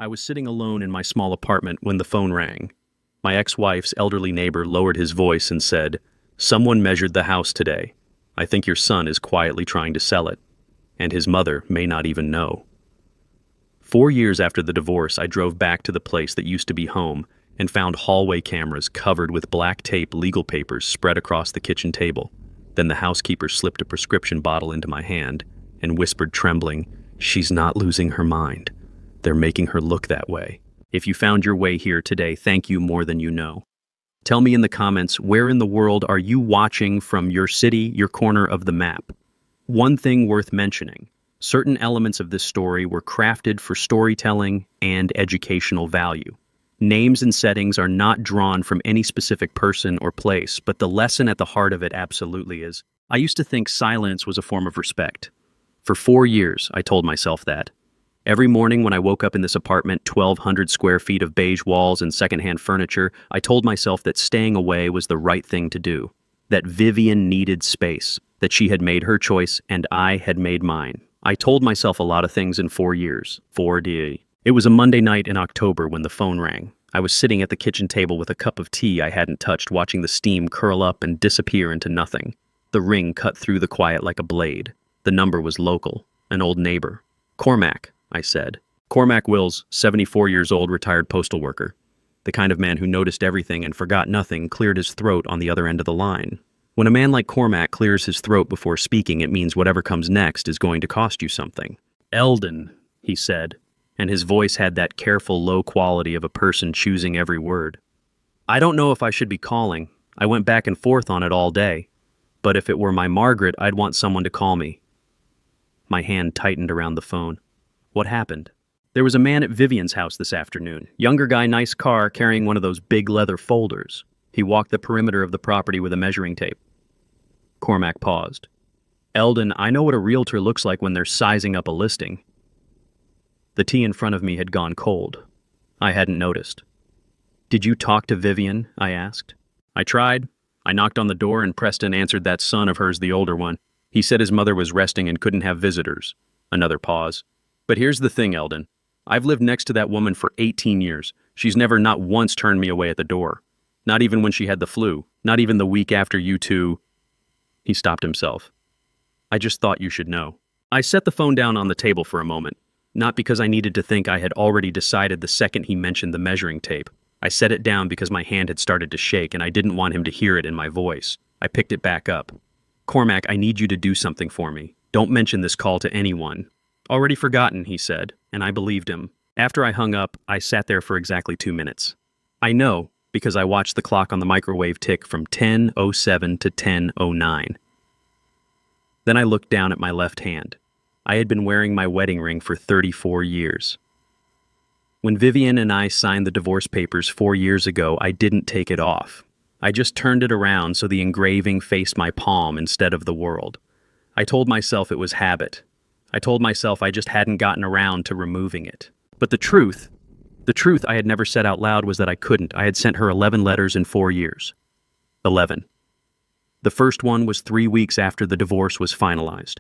I was sitting alone in my small apartment when the phone rang. My ex-wife's elderly neighbor lowered his voice and said, "Someone measured the house today. I think your son is quietly trying to sell it, and his mother may not even know." 4 years after the divorce, I drove back to the place that used to be home and found hallway cameras covered with black tape legal papers spread across the kitchen table. Then the housekeeper slipped a prescription bottle into my hand and whispered, trembling, "She's not losing her mind. They're making her look that way." If you found your way here today, thank you more than you know. Tell me in the comments, where in the world are you watching from, your city, your corner of the map? One thing worth mentioning: certain elements of this story were crafted for storytelling and educational value. Names and settings are not drawn from any specific person or place, but the lesson at the heart of it absolutely is. I used to think silence was a form of respect. For 4 years, I told myself that. Every morning when I woke up in this apartment, 1,200 square feet of beige walls and secondhand furniture, I told myself that staying away was the right thing to do. That Vivian needed space, that she had made her choice and I had made mine. I told myself a lot of things in 4 years. 4D. It was a Monday night in October when the phone rang. I was sitting at the kitchen table with a cup of tea I hadn't touched, watching the steam curl up and disappear into nothing. The ring cut through the quiet like a blade. The number was local, an old neighbor. "Cormac," I said. Cormac Wills, 74 years old, retired postal worker. The kind of man who noticed everything and forgot nothing, cleared his throat on the other end of the line. When a man like Cormac clears his throat before speaking, it means whatever comes next is going to cost you something. "Eldon," he said, and his voice had that careful, low quality of a person choosing every word. "I don't know if I should be calling. I went back and forth on it all day. But if it were my Margaret, I'd want someone to call me." My hand tightened around the phone. What happened? "There was a man at Vivian's house this afternoon. Younger guy, nice car, carrying one of those big leather folders. He walked the perimeter of the property with a measuring tape." Cormac paused. "Eldon, I know what a realtor looks like when they're sizing up a listing." The tea in front of me had gone cold. I hadn't noticed. "Did you talk to Vivian?" I asked. "I tried. I knocked on the door and Preston answered, that son of hers, the older one. He said his mother was resting and couldn't have visitors." Another pause. "But here's the thing, Eldon. I've lived next to that woman for 18 years. She's never not once turned me away at the door. Not even when she had the flu. Not even the week after you two." He stopped himself. "I just thought you should know." I set the phone down on the table for a moment. Not because I needed to think I had already decided the second he mentioned the measuring tape. I set it down because my hand had started to shake and I didn't want him to hear it in my voice. I picked it back up. "Cormac, I need you to do something for me. Don't mention this call to anyone." "Already forgotten," he said, and I believed him. After I hung up, I sat there for exactly 2 minutes. I know, because I watched the clock on the microwave tick from 10:07 to 10:09. Then I looked down at my left hand. I had been wearing my wedding ring for 34 years. When Vivian and I signed the divorce papers 4 years ago, I didn't take it off. I just turned it around so the engraving faced my palm instead of the world. I told myself it was habit. I told myself I just hadn't gotten around to removing it. But the truth I had never said out loud was that I couldn't. I had sent her 11 letters in 4 years. 11. The first one was 3 weeks after the divorce was finalized.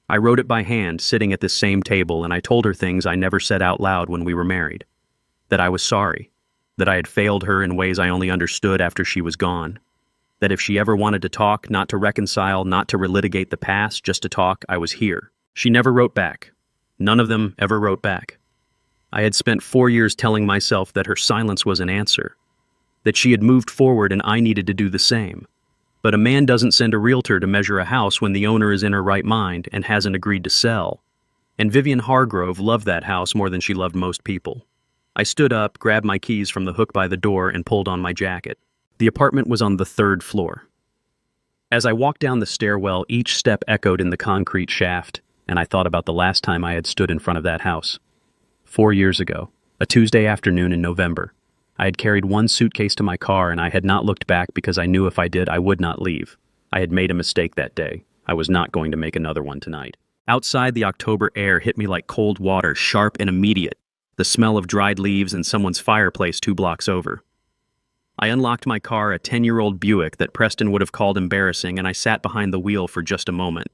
I wrote it by hand, sitting at this same table, and I told her things I never said out loud when we were married. That I was sorry. That I had failed her in ways I only understood after she was gone. That if she ever wanted to talk, not to reconcile, not to relitigate the past, just to talk, I was here. She never wrote back. None of them ever wrote back. I had spent 4 years telling myself that her silence was an answer. That she had moved forward and I needed to do the same. But a man doesn't send a realtor to measure a house when the owner is in her right mind and hasn't agreed to sell. And Vivian Hargrove loved that house more than she loved most people. I stood up, grabbed my keys from the hook by the door, and pulled on my jacket. The apartment was on the 3rd floor. As I walked down the stairwell, each step echoed in the concrete shaft, and I thought about the last time I had stood in front of that house. 4 years ago, a Tuesday afternoon in November. I had carried one suitcase to my car and I had not looked back because I knew if I did, I would not leave. I had made a mistake that day. I was not going to make another one tonight. Outside, the October air hit me like cold water, sharp and immediate. The smell of dried leaves and someone's fireplace 2 blocks over. I unlocked my car, a 10-year-old Buick that Preston would have called embarrassing, and I sat behind the wheel for just a moment.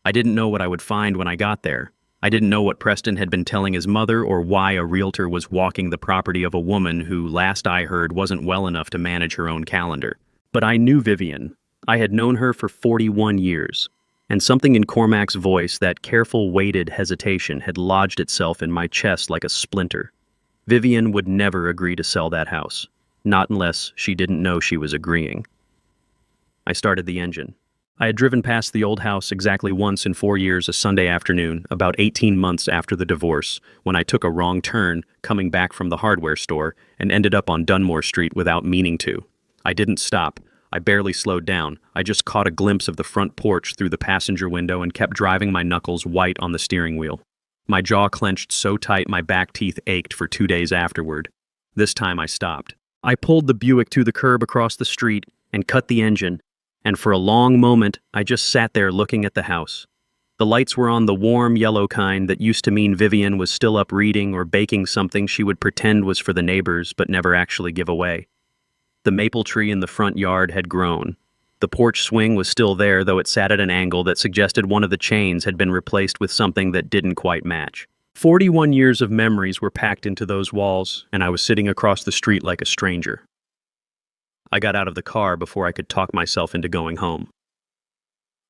I didn't know what I would find when I got there. I didn't know what Preston had been telling his mother or why a realtor was walking the property of a woman who, last I heard, wasn't well enough to manage her own calendar. But I knew Vivian. I had known her for 41 years. And something in Cormac's voice, that careful, weighted hesitation, had lodged itself in my chest like a splinter. Vivian would never agree to sell that house. Not unless she didn't know she was agreeing. I started the engine. I had driven past the old house exactly once in 4 years a Sunday afternoon, about 18 months after the divorce, when I took a wrong turn coming back from the hardware store and ended up on Dunmore Street without meaning to. I didn't stop. I barely slowed down. I just caught a glimpse of the front porch through the passenger window and kept driving my knuckles white on the steering wheel. My jaw clenched so tight my back teeth ached for 2 days afterward. This time I stopped. I pulled the Buick to the curb across the street and cut the engine, and for a long moment I just sat there looking at the house. The lights were on the warm yellow kind that used to mean Vivian was still up reading or baking something she would pretend was for the neighbors but never actually give away. The maple tree in the front yard had grown. The porch swing was still there, though it sat at an angle that suggested one of the chains had been replaced with something that didn't quite match. 41 years of memories were packed into those walls, and I was sitting across the street like a stranger. I got out of the car before I could talk myself into going home.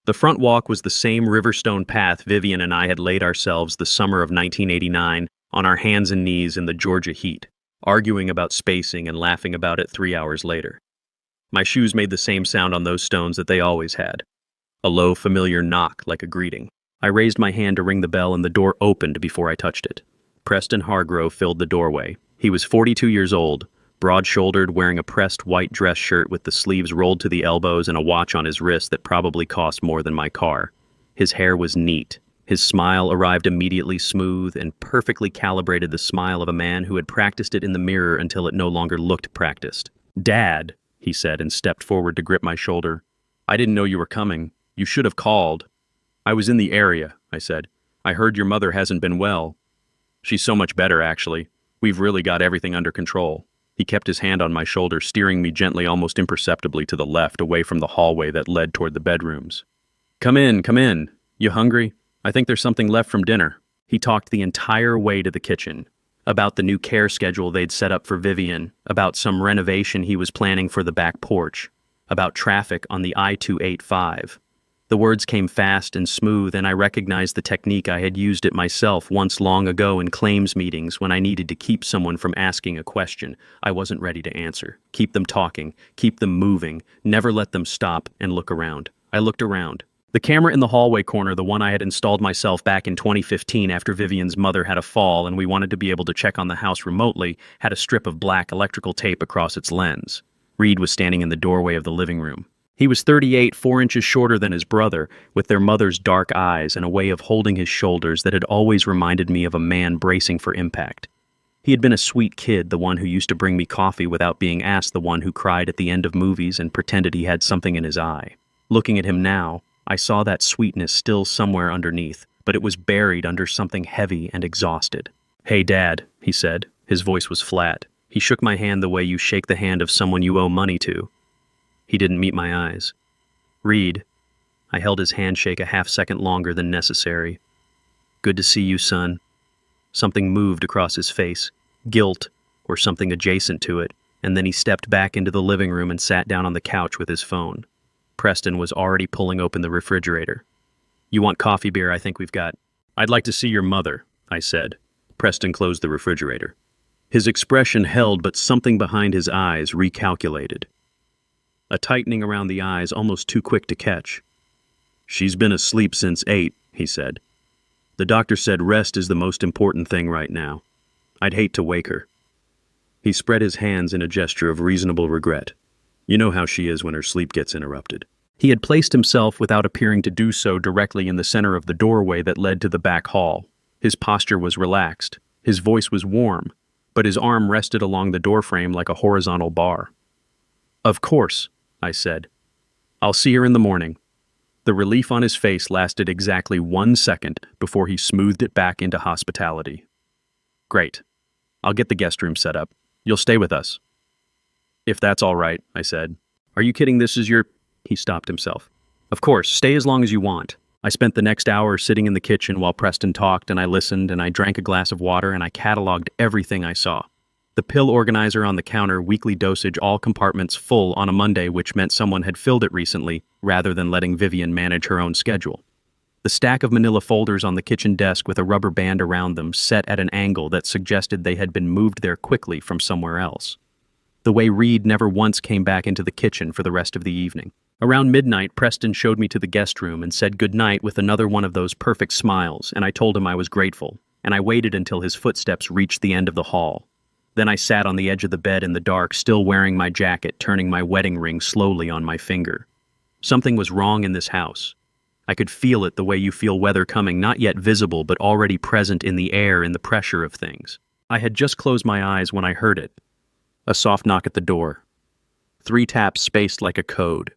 The front walk was the same Riverstone path Vivian and I had laid ourselves the summer of 1989 on our hands and knees in the Georgia heat, arguing about spacing and laughing about it 3 hours later. My shoes made the same sound on those stones that they always had. A low, familiar knock like a greeting. I raised my hand to ring the bell and the door opened before I touched it. Preston Hargrove filled the doorway. He was 42 years old, broad-shouldered, wearing a pressed white dress shirt with the sleeves rolled to the elbows and a watch on his wrist that probably cost more than my car. His hair was neat. His smile arrived immediately smooth and perfectly calibrated, the smile of a man who had practiced it in the mirror until it no longer looked practiced. "Dad," he said and stepped forward to grip my shoulder. "I didn't know you were coming. You should have called." "I was in the area," I said. "I heard your mother hasn't been well." "She's so much better, actually. We've really got everything under control." He kept his hand on my shoulder, steering me gently, almost imperceptibly, to the left, away from the hallway that led toward the bedrooms. Come in. You hungry? I think there's something left from dinner." He talked the entire way to the kitchen. About the new care schedule they'd set up for Vivian, about some renovation he was planning for the back porch, about traffic on the I-285. The words came fast and smooth, and I recognized the technique I had used it myself once long ago in claims meetings when I needed to keep someone from asking a question I wasn't ready to answer. Keep them talking, keep them moving, never let them stop and look around. I looked around. The camera in the hallway corner, the one I had installed myself back in 2015 after Vivian's mother had a fall and we wanted to be able to check on the house remotely, had a strip of black electrical tape across its lens. Reed was standing in the doorway of the living room. He was 38, 4 inches shorter than his brother, with their mother's dark eyes and a way of holding his shoulders that had always reminded me of a man bracing for impact. He had been a sweet kid, the one who used to bring me coffee without being asked, the one who cried at the end of movies and pretended he had something in his eye. Looking at him now, I saw that sweetness still somewhere underneath, but it was buried under something heavy and exhausted. "Hey, Dad," he said. His voice was flat. He shook my hand the way you shake the hand of someone you owe money to. He didn't meet my eyes. "Reed." I held his handshake a half-second longer than necessary. "Good to see you, son." Something moved across his face, guilt or something adjacent to it, and then he stepped back into the living room and sat down on the couch with his phone. Preston was already pulling open the refrigerator. "You want coffee, beer? I think we've got." "I'd like to see your mother," I said. Preston closed the refrigerator. His expression held, but something behind his eyes recalculated. A tightening around the eyes almost too quick to catch. "She's been asleep since 8, he said. "The doctor said rest is the most important thing right now. I'd hate to wake her." He spread his hands in a gesture of reasonable regret. "You know how she is when her sleep gets interrupted." He had placed himself, without appearing to do so, directly in the center of the doorway that led to the back hall. His posture was relaxed. His voice was warm, but his arm rested along the doorframe like a horizontal bar. "Of course," I said. "I'll see her in the morning." The relief on his face lasted exactly 1 second before he smoothed it back into hospitality. "Great. I'll get the guest room set up. You'll stay with us." "If that's all right," I said. "Are you kidding? This is your—" He stopped himself. "Of course, stay as long as you want." I spent the next hour sitting in the kitchen while Preston talked, and I listened, and I drank a glass of water, and I cataloged everything I saw. The pill organizer on the counter, weekly dosage, all compartments full on a Monday, which meant someone had filled it recently, rather than letting Vivian manage her own schedule. The stack of manila folders on the kitchen desk with a rubber band around them set at an angle that suggested they had been moved there quickly from somewhere else. The way Reed never once came back into the kitchen for the rest of the evening. Around midnight, Preston showed me to the guest room and said goodnight with another one of those perfect smiles, and I told him I was grateful, and I waited until his footsteps reached the end of the hall. Then I sat on the edge of the bed in the dark, still wearing my jacket, turning my wedding ring slowly on my finger. Something was wrong in this house. I could feel it the way you feel weather coming, not yet visible, but already present in the air, in the pressure of things. I had just closed my eyes when I heard it. A soft knock at the door. 3 taps spaced like a code.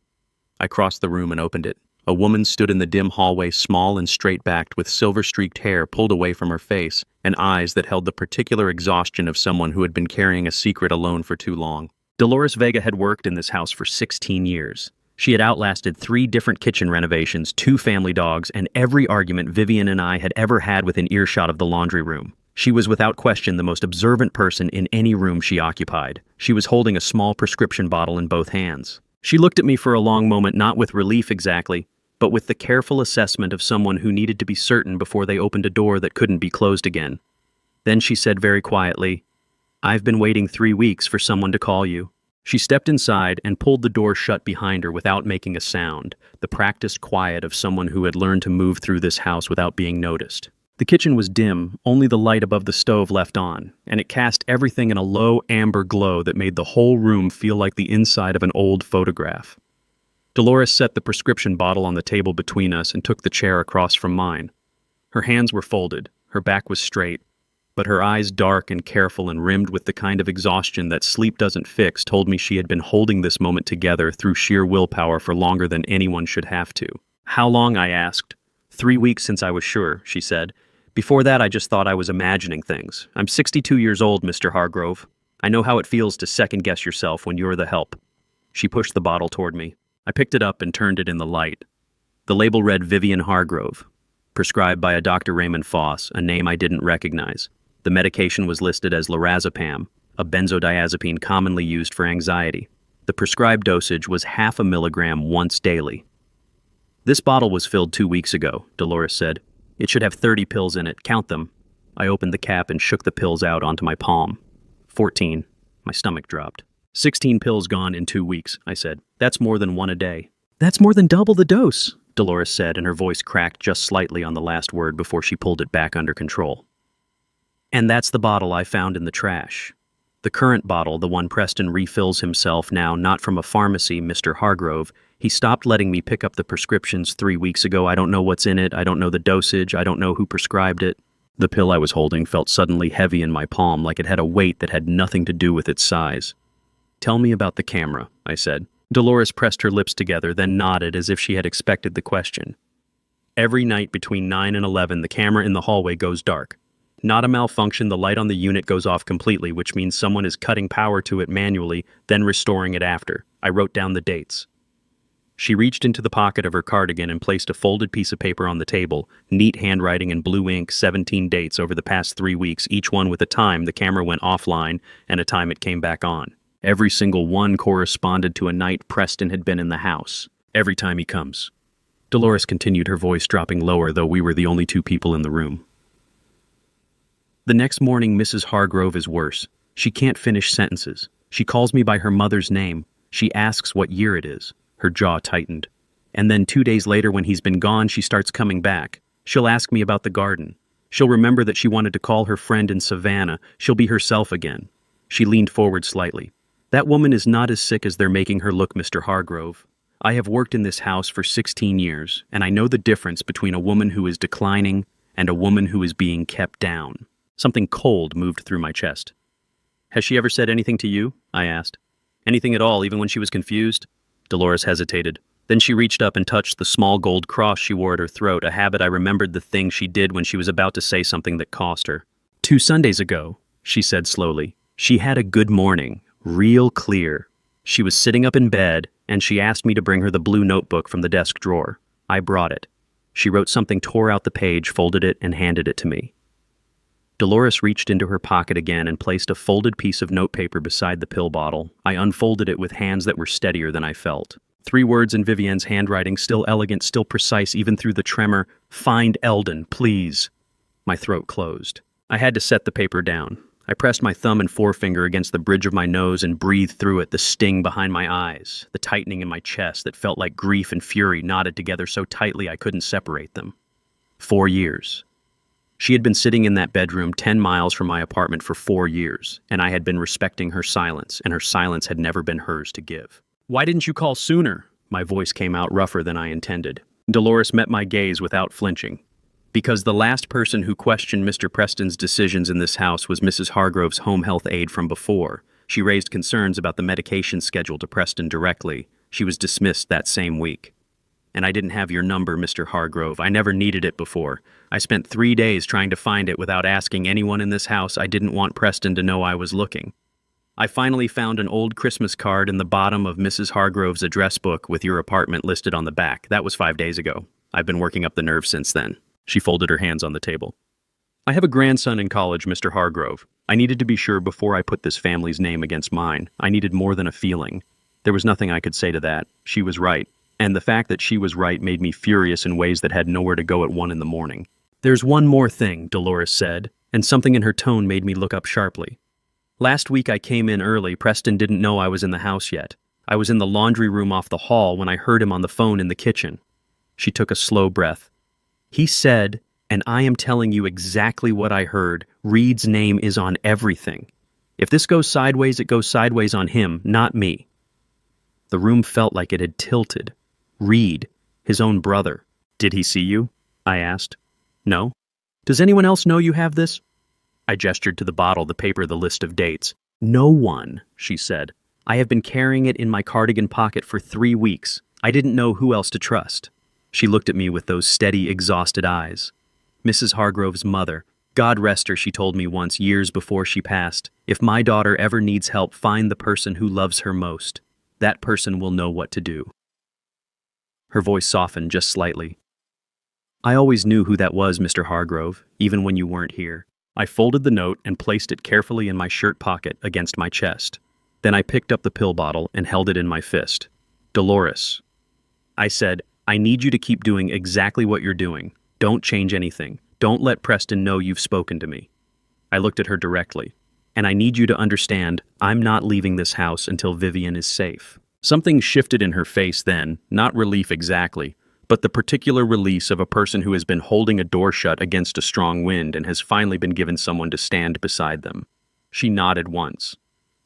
I crossed the room and opened it. A woman stood in the dim hallway, small and straight-backed, with silver-streaked hair pulled away from her face, and eyes that held the particular exhaustion of someone who had been carrying a secret alone for too long. Dolores Vega had worked in this house for 16 years. She had outlasted 3 different kitchen renovations, 2 family dogs, and every argument Vivian and I had ever had within earshot of the laundry room. She was without question the most observant person in any room she occupied. She was holding a small prescription bottle in both hands. She looked at me for a long moment, not with relief exactly, but with the careful assessment of someone who needed to be certain before they opened a door that couldn't be closed again. Then she said very quietly, "I've been waiting 3 weeks for someone to call you." She stepped inside and pulled the door shut behind her without making a sound, the practiced quiet of someone who had learned to move through this house without being noticed. The kitchen was dim, only the light above the stove left on, and it cast everything in a low amber glow that made the whole room feel like the inside of an old photograph. Dolores set the prescription bottle on the table between us and took the chair across from mine. Her hands were folded, her back was straight, but her eyes dark and careful and rimmed with the kind of exhaustion that sleep doesn't fix told me she had been holding this moment together through sheer willpower for longer than anyone should have to. "How long?" I asked. 3 weeks since I was sure," she said. "Before that, I just thought I was imagining things. I'm 62 years old, Mr. Hargrove. I know how it feels to second-guess yourself when you're the help." She pushed the bottle toward me. I picked it up and turned it in the light. The label read Vivian Hargrove, prescribed by a Dr. Raymond Foss, a name I didn't recognize. The medication was listed as lorazepam, a benzodiazepine commonly used for anxiety. The prescribed dosage was 0.5 milligram once daily. "This bottle was filled 2 weeks ago," Dolores said. "It should have 30 pills in it. Count them." I opened the cap and shook the pills out onto my palm. 14. My stomach dropped. 16 pills gone in 2 weeks, I said. "That's more than 1 a day." "That's more than double the dose," Dolores said, and her voice cracked just slightly on the last word before she pulled it back under control. "And that's the bottle I found in the trash. The current bottle, the one Preston refills himself now, not from a pharmacy, Mr. Hargrove. He stopped letting me pick up the prescriptions 3 weeks ago. I don't know what's in it. I don't know the dosage. I don't know who prescribed it." The pill I was holding felt suddenly heavy in my palm, like it had a weight that had nothing to do with its size. "Tell me about the camera," I said. Dolores pressed her lips together, then nodded as if she had expected the question. "Every night between 9 and 11, the camera in the hallway goes dark. Not a malfunction, the light on the unit goes off completely, which means someone is cutting power to it manually, then restoring it after. I wrote down the dates." She reached into the pocket of her cardigan and placed a folded piece of paper on the table, neat handwriting in blue ink, 17 dates over the past 3 weeks, each one with a time the camera went offline and a time it came back on. Every single one corresponded to a night Preston had been in the house. "Every time he comes." Dolores continued, her voice dropping lower, though we were the only 2 people in the room. "The next morning, Mrs. Hargrove is worse. She can't finish sentences. She calls me by her mother's name. She asks what year it is." Her jaw tightened. "And then 2 days later, when he's been gone, she starts coming back. She'll ask me about the garden. She'll remember that she wanted to call her friend in Savannah. She'll be herself again." She leaned forward slightly. "That woman is not as sick as they're making her look, Mr. Hargrove. I have worked in this house for 16 years, and I know the difference between a woman who is declining and a woman who is being kept down." Something cold moved through my chest. "Has she ever said anything to you?" I asked. "Anything at all, even when she was confused?" Dolores hesitated. Then she reached up and touched the small gold cross she wore at her throat, a habit I remembered the thing she did when she was about to say something that cost her. "2 Sundays ago," she said slowly, "she had a good morning, real clear. She was sitting up in bed, and she asked me to bring her the blue notebook from the desk drawer. I brought it. She wrote something, tore out the page, folded it, and handed it to me. Dolores reached into her pocket again and placed a folded piece of notepaper beside the pill bottle. I unfolded it with hands that were steadier than I felt. 3 words in Vivienne's handwriting, still elegant, still precise, even through the tremor. "Find Eldon, please." My throat closed. I had to set the paper down. I pressed my thumb and forefinger against the bridge of my nose and breathed through it, the sting behind my eyes, the tightening in my chest that felt like grief and fury knotted together so tightly I couldn't separate them. 4 years. She had been sitting in that bedroom 10 miles from my apartment for 4 years, and I had been respecting her silence, and her silence had never been hers to give. "Why didn't you call sooner?" My voice came out rougher than I intended. Dolores met my gaze without flinching. "Because the last person who questioned Mr. Preston's decisions in this house was Mrs. Hargrove's home health aide from before. She raised concerns about the medication schedule to Preston directly. She was dismissed that same week. And I didn't have your number, Mr. Hargrove. I never needed it before. I spent 3 days trying to find it without asking anyone in this house. I didn't want Preston to know I was looking. I finally found an old Christmas card in the bottom of Mrs. Hargrove's address book with your apartment listed on the back. That was 5 days ago. I've been working up the nerve since then." She folded her hands on the table. "I have a grandson in college, Mr. Hargrove. I needed to be sure before I put this family's name against mine. I needed more than a feeling. There was nothing I could say to that. She was right. And the fact that she was right made me furious in ways that had nowhere to go at 1 a.m. "There's one more thing," Dolores said, and something in her tone made me look up sharply. "Last week I came in early. Preston didn't know I was in the house yet. I was in the laundry room off the hall when I heard him on the phone in the kitchen." She took a slow breath. "He said, and I am telling you exactly what I heard, Reed's name is on everything. If this goes sideways, it goes sideways on him, not me." The room felt like it had tilted. Reed, his own brother. "Did he see you?" I asked. "No." "Does anyone else know you have this?" I gestured to the bottle, the paper, the list of dates. "No one," she said. "I have been carrying it in my cardigan pocket for 3 weeks. I didn't know who else to trust." She looked at me with those steady, exhausted eyes. "Mrs. Hargrove's mother. God rest her, she told me once, years before she passed. If my daughter ever needs help, find the person who loves her most. That person will know what to do." Her voice softened just slightly. "I always knew who that was, Mr. Hargrove, even when you weren't here." I folded the note and placed it carefully in my shirt pocket against my chest. Then I picked up the pill bottle and held it in my fist. "Dolores," I said, "I need you to keep doing exactly what you're doing. Don't change anything. Don't let Preston know you've spoken to me." I looked at her directly. "And I need you to understand, I'm not leaving this house until Vivienne is safe." Something shifted in her face then, not relief exactly, but the particular release of a person who has been holding a door shut against a strong wind and has finally been given someone to stand beside them. She nodded once.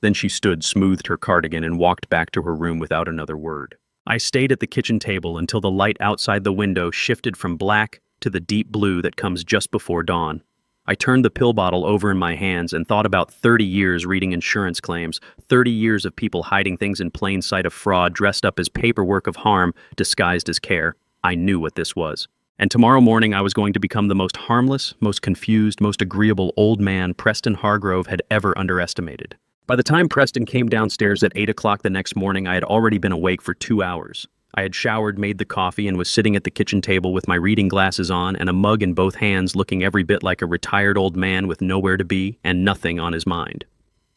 Then she stood, smoothed her cardigan, and walked back to her room without another word. I stayed at the kitchen table until the light outside the window shifted from black to the deep blue that comes just before dawn. I turned the pill bottle over in my hands and thought about 30 years reading insurance claims, 30 years of people hiding things in plain sight of fraud, dressed up as paperwork of harm, disguised as care. I knew what this was. And tomorrow morning I was going to become the most harmless, most confused, most agreeable old man Preston Hargrove had ever underestimated. By the time Preston came downstairs at 8 o'clock the next morning, I had already been awake for 2 hours. I had showered, made the coffee, and was sitting at the kitchen table with my reading glasses on and a mug in both hands, looking every bit like a retired old man with nowhere to be and nothing on his mind.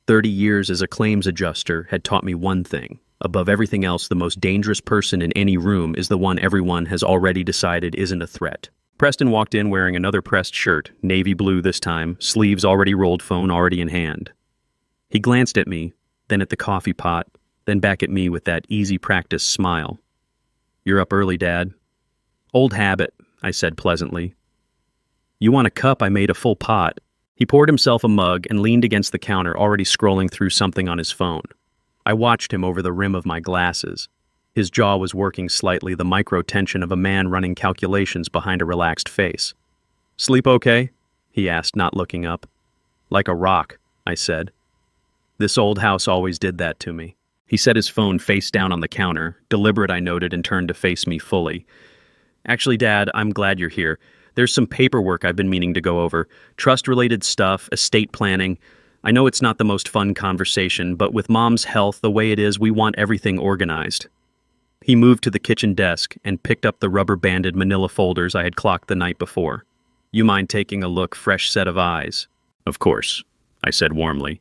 30 years as a claims adjuster had taught me one thing. Above everything else, the most dangerous person in any room is the one everyone has already decided isn't a threat. Preston walked in wearing another pressed shirt, navy blue this time, sleeves already rolled, phone already in hand. He glanced at me, then at the coffee pot, then back at me with that easy practice smile. "You're up early, Dad." "Old habit," I said pleasantly. "You want a cup? I made a full pot." He poured himself a mug and leaned against the counter, already scrolling through something on his phone. I watched him over the rim of my glasses. His jaw was working slightly, the micro-tension of a man running calculations behind a relaxed face. "Sleep okay?" he asked, not looking up. "Like a rock," I said. "This old house always did that to me." He set his phone face down on the counter, deliberate I noted, and turned to face me fully. "Actually, Dad, I'm glad you're here. There's some paperwork I've been meaning to go over. Trust-related stuff, estate planning. I know it's not the most fun conversation, but with Mom's health the way it is, we want everything organized." He moved to the kitchen desk and picked up the rubber-banded manila folders I had clocked the night before. You mind taking a look, fresh set of eyes? Of course, I said warmly.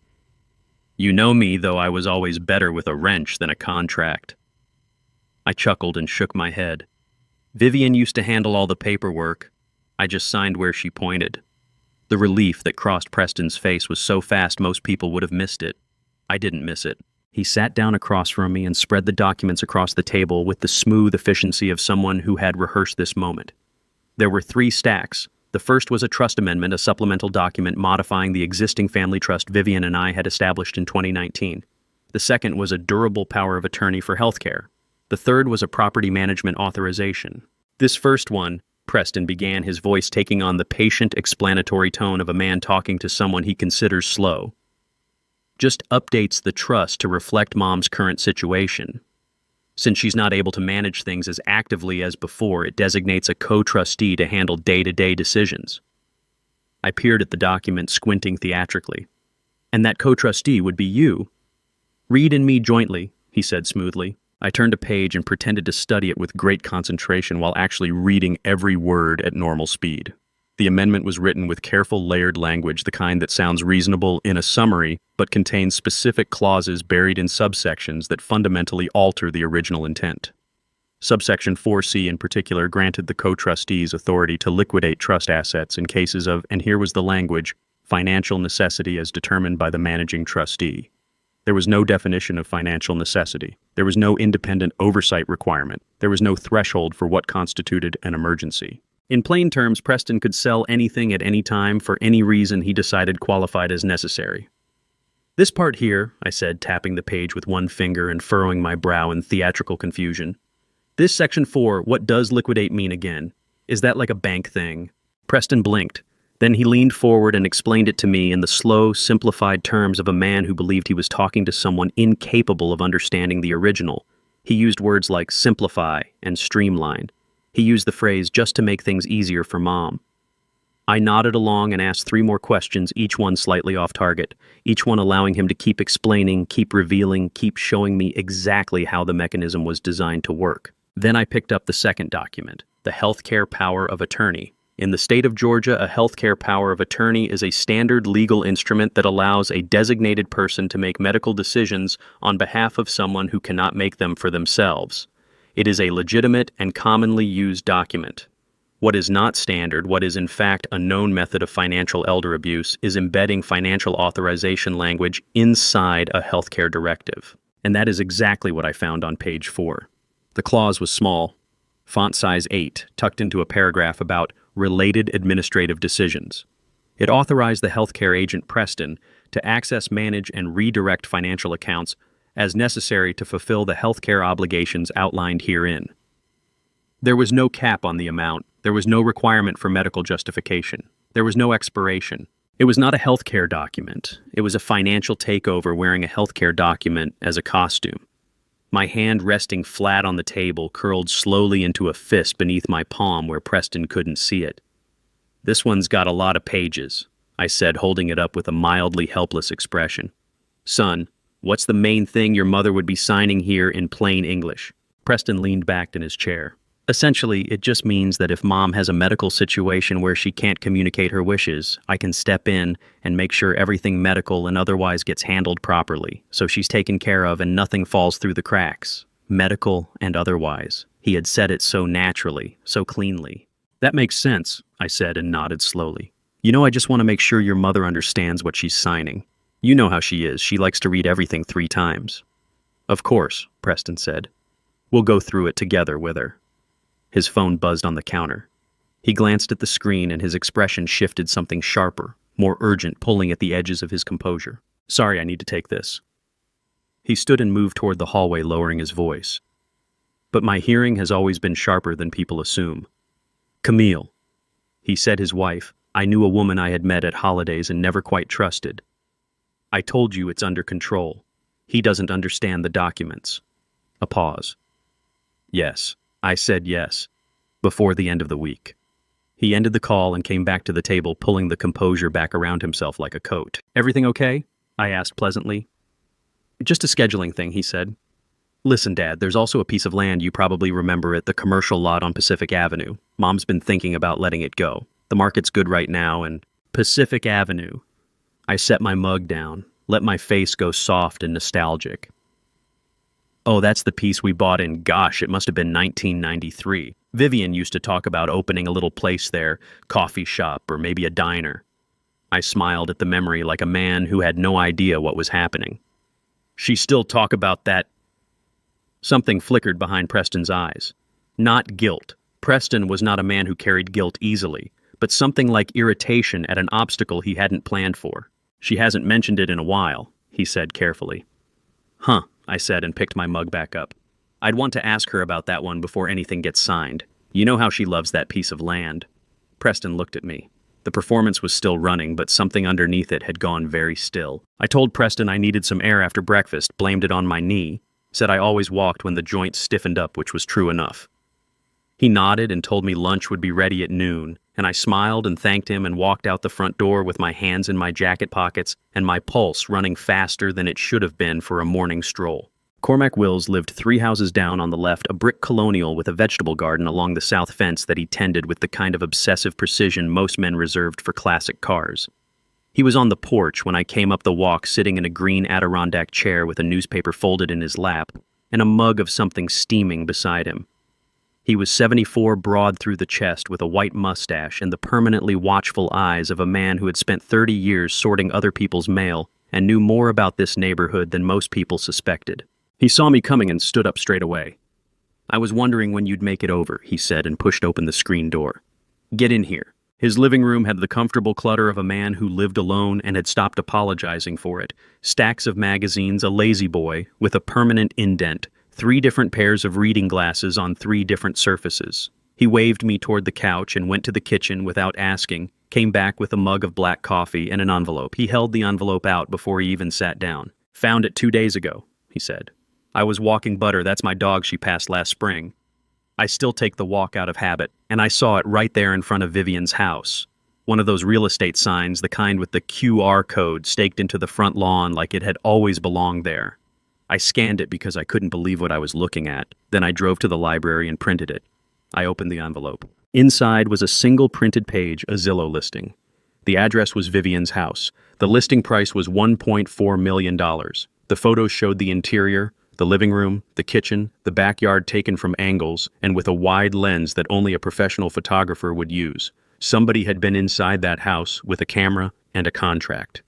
You know me, though I was always better with a wrench than a contract. I chuckled and shook my head. Vivian used to handle all the paperwork. I just signed where she pointed. The relief that crossed Preston's face was so fast most people would have missed it. I didn't miss it. He sat down across from me and spread the documents across the table with the smooth efficiency of someone who had rehearsed this moment. There were 3 stacks. The first was a trust amendment, a supplemental document modifying the existing family trust Vivian and I had established in 2019. The second was a durable power of attorney for healthcare. The third was a property management authorization. This first one, Preston began, his voice taking on the patient, explanatory tone of a man talking to someone he considers slow, just updates the trust to reflect Mom's current situation. Since she's not able to manage things as actively as before, it designates a co-trustee to handle day-to-day decisions. I peered at the document, squinting theatrically. And that co-trustee would be you. Reed and me jointly, he said smoothly. I turned a page and pretended to study it with great concentration while actually reading every word at normal speed. The amendment was written with careful layered language, the kind that sounds reasonable in a summary, but contains specific clauses buried in subsections that fundamentally alter the original intent. Subsection 4C in particular granted the co-trustees authority to liquidate trust assets in cases of, and here was the language, financial necessity as determined by the managing trustee. There was no definition of financial necessity. There was no independent oversight requirement. There was no threshold for what constituted an emergency. In plain terms, Preston could sell anything at any time for any reason he decided qualified as necessary. This part here, I said, tapping the page with one finger and furrowing my brow in theatrical confusion. This section 4, what does liquidate mean again? Is that like a bank thing? Preston blinked. Then he leaned forward and explained it to me in the slow, simplified terms of a man who believed he was talking to someone incapable of understanding the original. He used words like simplify and streamline. He used the phrase just to make things easier for Mom. I nodded along and asked 3 more questions, each one slightly off target, each one allowing him to keep explaining, keep revealing, keep showing me exactly how the mechanism was designed to work. Then I picked up the second document, the Healthcare Power of Attorney. In the state of Georgia, a healthcare power of attorney is a standard legal instrument that allows a designated person to make medical decisions on behalf of someone who cannot make them for themselves. It is a legitimate and commonly used document. What is not standard, what is in fact a known method of financial elder abuse, is embedding financial authorization language inside a healthcare directive. And that is exactly what I found on page 4. The clause was small, font size 8, tucked into a paragraph about related administrative decisions. It authorized the healthcare agent Preston to access, manage, and redirect financial accounts as necessary to fulfill the healthcare obligations outlined herein. There was no cap on the amount. There was no requirement for medical justification. There was no expiration. It was not a healthcare document. It was a financial takeover wearing a healthcare document as a costume. My hand resting flat on the table curled slowly into a fist beneath my palm where Preston couldn't see it. "This one's got a lot of pages," I said, holding it up with a mildly helpless expression. "Son, what's the main thing your mother would be signing here in plain English?" Preston leaned back in his chair. "Essentially, it just means that if Mom has a medical situation where she can't communicate her wishes, I can step in and make sure everything medical and otherwise gets handled properly, so she's taken care of and nothing falls through the cracks. Medical and otherwise." He had said it so naturally, so cleanly. "That makes sense," I said and nodded slowly. "You know, I just want to make sure your mother understands what she's signing. You know how she is. She likes to read everything 3 times. "Of course," Preston said. "We'll go through it together with her." His phone buzzed on the counter. He glanced at the screen and his expression shifted something sharper, more urgent, pulling at the edges of his composure. "Sorry, I need to take this." He stood and moved toward the hallway, lowering his voice. But my hearing has always been sharper than people assume. "Camille," he said, his wife. I knew a woman I had met at holidays and never quite trusted. "I told you it's under control. He doesn't understand the documents." A pause. "Yes." I said yes, before the end of the week. He ended the call and came back to the table, pulling the composure back around himself like a coat. "Everything okay?" I asked pleasantly. "Just a scheduling thing," he said. Listen, Dad, there's also a piece of land you probably remember it, the commercial lot on Pacific Avenue. Mom's been thinking about letting it go. The market's good right now, and Pacific Avenue. I set my mug down, let my face go soft and nostalgic. Oh, that's the piece we bought in, gosh, it must have been 1993. Vivian used to talk about opening a little place there, coffee shop or maybe a diner. I smiled at the memory like a man who had no idea what was happening. She still talk about that. Something flickered behind Preston's eyes. Not guilt. Preston was not a man who carried guilt easily, but something like irritation at an obstacle he hadn't planned for. She hasn't mentioned it in a while, he said carefully. Huh, I said and picked my mug back up. I'd want to ask her about that one before anything gets signed. You know how she loves that piece of land. Preston looked at me. The performance was still running, but something underneath it had gone very still. I told Preston I needed some air after breakfast, blamed it on my knee, said I always walked when the joint stiffened up, which was true enough. He nodded and told me lunch would be ready at noon, and I smiled and thanked him and walked out the front door with my hands in my jacket pockets and my pulse running faster than it should have been for a morning stroll. Cormac Wills lived 3 houses down on the left, a brick colonial with a vegetable garden along the south fence that he tended with the kind of obsessive precision most men reserved for classic cars. He was on the porch when I came up the walk, sitting in a green Adirondack chair with a newspaper folded in his lap and a mug of something steaming beside him. He was 74, broad through the chest, with a white mustache and the permanently watchful eyes of a man who had spent 30 years sorting other people's mail and knew more about this neighborhood than most people suspected. He saw me coming and stood up straight away. I was wondering when you'd make it over, he said and pushed open the screen door. Get in here. His living room had the comfortable clutter of a man who lived alone and had stopped apologizing for it. Stacks of magazines, a lazy boy with a permanent indent, 3 different pairs of reading glasses on 3 different surfaces. He waved me toward the couch and went to the kitchen without asking, came back with a mug of black coffee and an envelope. He held the envelope out before he even sat down. Found it 2 days ago, he said. I was walking Butter, that's my dog she passed last spring. I still take the walk out of habit, and I saw it right there in front of Vivian's house. One of those real estate signs, the kind with the QR code staked into the front lawn like it had always belonged there. I scanned it because I couldn't believe what I was looking at. Then I drove to the library and printed it. I opened the envelope. Inside was a single printed page, a Zillow listing. The address was Vivian's house. The listing price was $1.4 million. The photos showed the interior, the living room, the kitchen, the backyard taken from angles and with a wide lens that only a professional photographer would use. Somebody had been inside that house with a camera and a contract.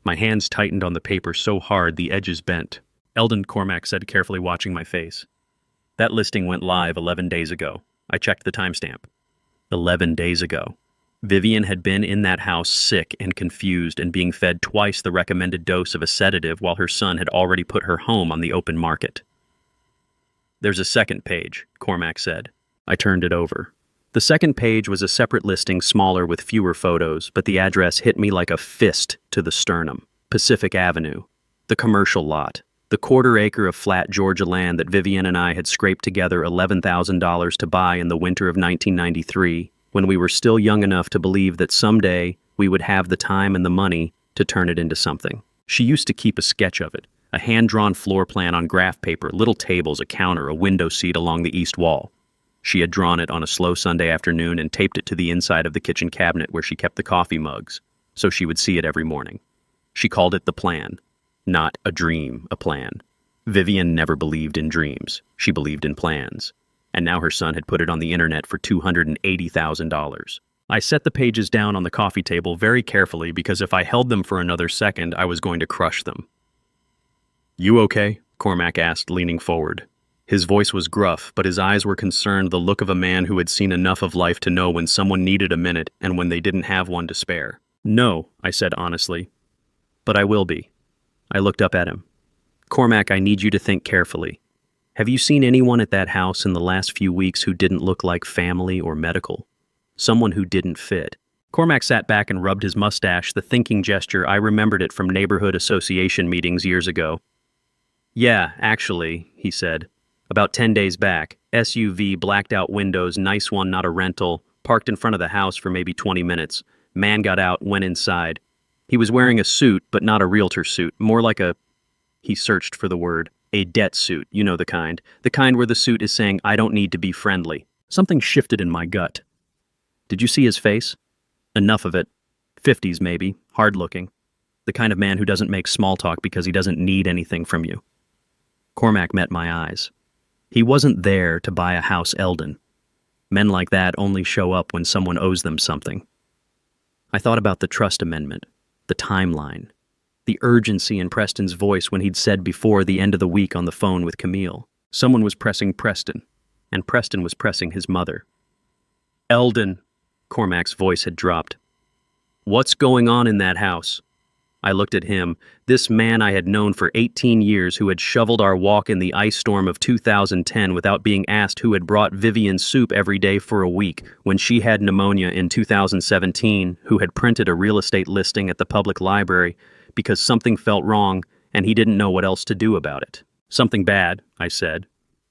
My hands tightened on the paper so hard the edges bent. Eldon, Cormac said, carefully watching my face. That listing went live 11 days ago. I checked the timestamp. 11 days ago. Vivian had been in that house sick and confused and being fed twice the recommended dose of a sedative while her son had already put her home on the open market. There's a second page, Cormac said. I turned it over. The second page was a separate listing, smaller with fewer photos, but the address hit me like a fist to the sternum. Pacific Avenue. The commercial lot. The quarter-acre of flat Georgia land that Vivian and I had scraped together $11,000 to buy in the winter of 1993, when we were still young enough to believe that someday we would have the time and the money to turn it into something. She used to keep a sketch of it, a hand-drawn floor plan on graph paper, little tables, a counter, a window seat along the east wall. She had drawn it on a slow Sunday afternoon and taped it to the inside of the kitchen cabinet where she kept the coffee mugs, so she would see it every morning. She called it the plan. Not a dream, a plan. Vivian never believed in dreams. She believed in plans. And now her son had put it on the internet for $280,000. I set the pages down on the coffee table very carefully because if I held them for another second, I was going to crush them. You okay? Cormac asked, leaning forward. His voice was gruff, but his eyes were concerned, the look of a man who had seen enough of life to know when someone needed a minute and when they didn't have one to spare. No, I said honestly. But I will be. I looked up at him. Cormac, I need you to think carefully. Have you seen anyone at that house in the last few weeks who didn't look like family or medical? Someone who didn't fit. Cormac sat back and rubbed his mustache, the thinking gesture. I remembered it from neighborhood association meetings years ago. Yeah, actually, he said. About 10 days back. SUV, blacked out windows, nice one, not a rental. Parked in front of the house for maybe 20 minutes. Man got out, went inside. He was wearing a suit, but not a realtor suit. More like a... He searched for the word. A debt suit, you know the kind. The kind where the suit is saying, I don't need to be friendly. Something shifted in my gut. Did you see his face? Enough of it. 50s maybe, hard-looking. The kind of man who doesn't make small talk because he doesn't need anything from you. Cormac met my eyes. He wasn't there to buy a house Eldon. Men like that only show up when someone owes them something. I thought about the trust amendment, the timeline, the urgency in Preston's voice when he'd said before the end of the week on the phone with Camille. Someone was pressing Preston, and Preston was pressing his mother. Eldon, Cormac's voice had dropped. What's going on in that house? I looked at him, this man I had known for 18 years who had shoveled our walk in the ice storm of 2010 without being asked, who had brought Vivian soup every day for a week when she had pneumonia in 2017, who had printed a real estate listing at the public library because something felt wrong and he didn't know what else to do about it. Something bad, I said,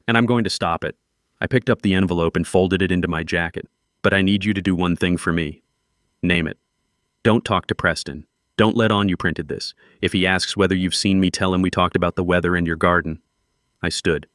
and I'm going to stop it. I picked up the envelope and folded it into my jacket. But I need you to do one thing for me. Name it. Don't talk to Preston. Don't let on you printed this. If he asks whether you've seen me, tell him we talked about the weather and your garden. I stood.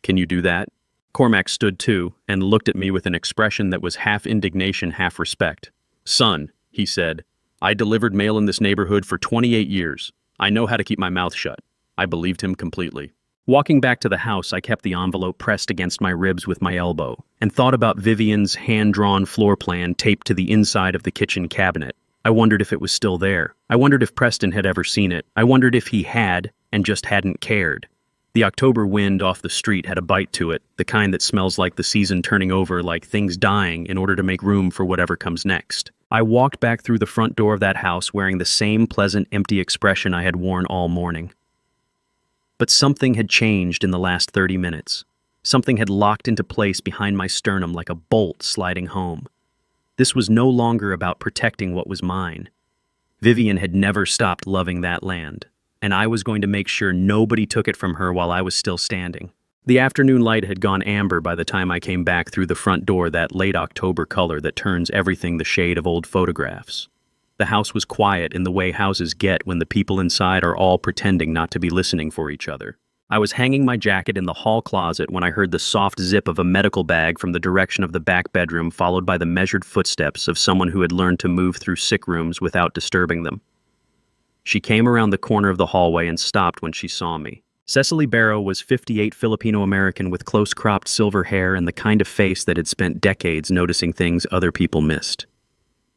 Can you do that? Cormac stood too and looked at me with an expression that was half indignation, half respect. Son, he said, I delivered mail in this neighborhood for 28 years. I know how to keep my mouth shut. I believed him completely. Walking back to the house, I kept the envelope pressed against my ribs with my elbow and thought about Vivian's hand-drawn floor plan taped to the inside of the kitchen cabinet. I wondered if it was still there. I wondered if Preston had ever seen it. I wondered if he had and just hadn't cared. The October wind off the street had a bite to it, the kind that smells like the season turning over, like things dying in order to make room for whatever comes next. I walked back through the front door of that house wearing the same pleasant, empty expression I had worn all morning. But something had changed in the last 30 minutes. Something had locked into place behind my sternum like a bolt sliding home. This was no longer about protecting what was mine. Vivian had never stopped loving that land, and I was going to make sure nobody took it from her while I was still standing. The afternoon light had gone amber by the time I came back through the front door, that late October color that turns everything the shade of old photographs. The house was quiet in the way houses get when the people inside are all pretending not to be listening for each other. I was hanging my jacket in the hall closet when I heard the soft zip of a medical bag from the direction of the back bedroom, followed by the measured footsteps of someone who had learned to move through sick rooms without disturbing them. She came around the corner of the hallway and stopped when she saw me. Cecily Barrow was 58, Filipino-American with close-cropped silver hair and the kind of face that had spent decades noticing things other people missed.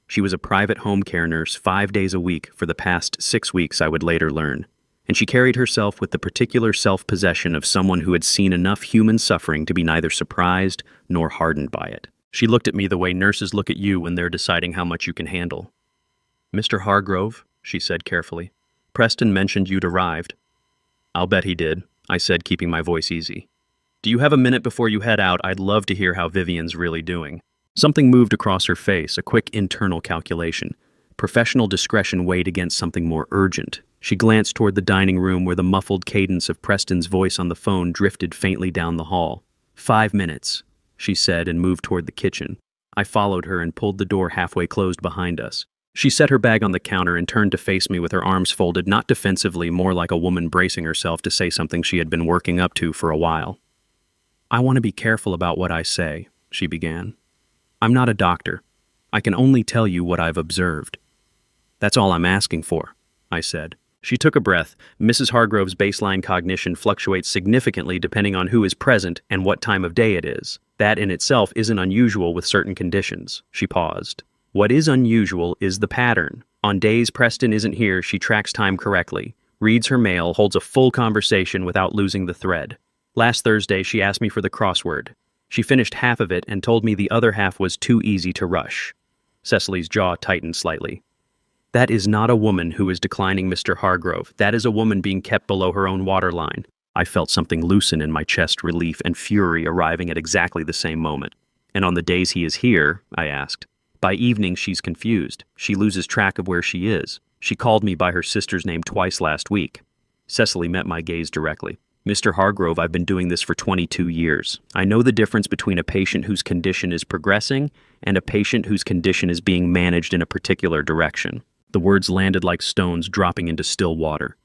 She was a private home care nurse 5 days a week for the past 6 weeks, I would later learn. And she carried herself with the particular self-possession of someone who had seen enough human suffering to be neither surprised nor hardened by it. She looked at me the way nurses look at you when they're deciding how much you can handle. Mr. Hargrove, she said carefully, Preston mentioned you'd arrived. I'll bet he did, I said, keeping my voice easy. Do you have a minute before you head out? I'd love to hear how Vivian's really doing. Something moved across her face, a quick internal calculation. Professional discretion weighed against something more urgent. She glanced toward the dining room where the muffled cadence of Preston's voice on the phone drifted faintly down the hall. 5 minutes, she said, and moved toward the kitchen. I followed her and pulled the door halfway closed behind us. She set her bag on the counter and turned to face me with her arms folded, not defensively, more like a woman bracing herself to say something she had been working up to for a while. I want to be careful about what I say, she began. I'm not a doctor. I can only tell you what I've observed. That's all I'm asking for, I said. She took a breath. Mrs. Hargrove's baseline cognition fluctuates significantly depending on who is present and what time of day it is. That in itself isn't unusual with certain conditions. She paused. What is unusual is the pattern. On days Preston isn't here, she tracks time correctly, reads her mail, holds a full conversation without losing the thread. Last Thursday, she asked me for the crossword. She finished half of it and told me the other half was too easy to rush. Cecily's jaw tightened slightly. That is not a woman who is declining Mr. Hargrove. That is a woman being kept below her own waterline. I felt something loosen in my chest, relief and fury arriving at exactly the same moment. And on the days he is here, I asked. By evening, she's confused. She loses track of where she is. She called me by her sister's name twice last week. Cecily met my gaze directly. Mr. Hargrove, I've been doing this for 22 years. I know the difference between a patient whose condition is progressing and a patient whose condition is being managed in a particular direction. The words landed like stones dropping into still water.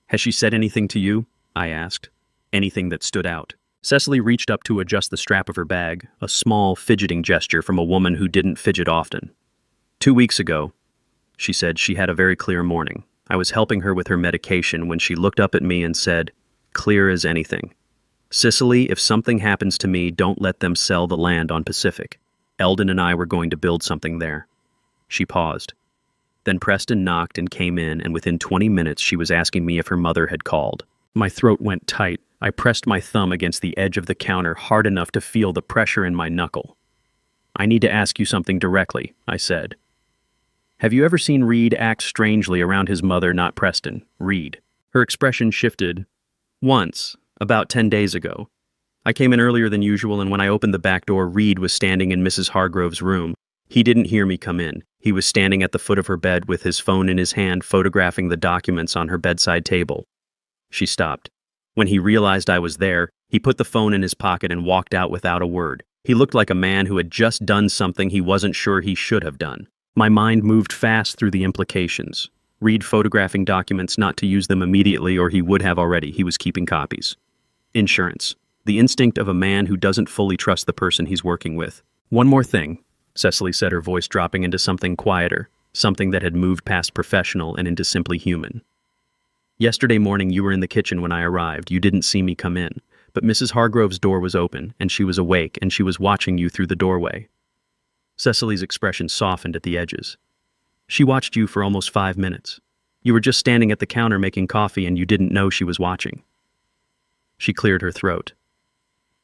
Has she said anything to you? I asked. anything that stood out. Cecily reached up to adjust the strap of her bag, a small, fidgeting gesture from a woman who didn't fidget often. 2 weeks ago, she said, she had a very clear morning. I was helping her with her medication when she looked up at me and said, clear as anything. Cicely, if something happens to me, don't let them sell the land on Pacific. Eldon and I were going to build something there. She paused. Then Preston knocked and came in, and within 20 minutes she was asking me if her mother had called. My throat went tight. I pressed my thumb against the edge of the counter hard enough to feel the pressure in my knuckle. I need to ask you something directly, I said. Have you ever seen Reed act strangely around his mother, not Preston? Reed. Her expression shifted. Once, about 10 days ago. I came in earlier than usual, and when I opened the back door, Reed was standing in Mrs. Hargrove's room. He didn't hear me come in. He was standing at the foot of her bed with his phone in his hand, photographing the documents on her bedside table. She stopped. When he realized I was there, he put the phone in his pocket and walked out without a word. He looked like a man who had just done something he wasn't sure he should have done. My mind moved fast through the implications. Reed photographing documents, not to use them immediately, or he would have already. He was keeping copies. Insurance. The instinct of a man who doesn't fully trust the person he's working with. One more thing, Cecily said, her voice dropping into something quieter, something that had moved past professional and into simply human. Yesterday morning you were in the kitchen when I arrived. You didn't see me come in, but Mrs. Hargrove's door was open, and she was awake, and she was watching you through the doorway. Cecily's expression softened at the edges. She watched you for almost 5 minutes. You were just standing at the counter making coffee, and you didn't know she was watching. She cleared her throat.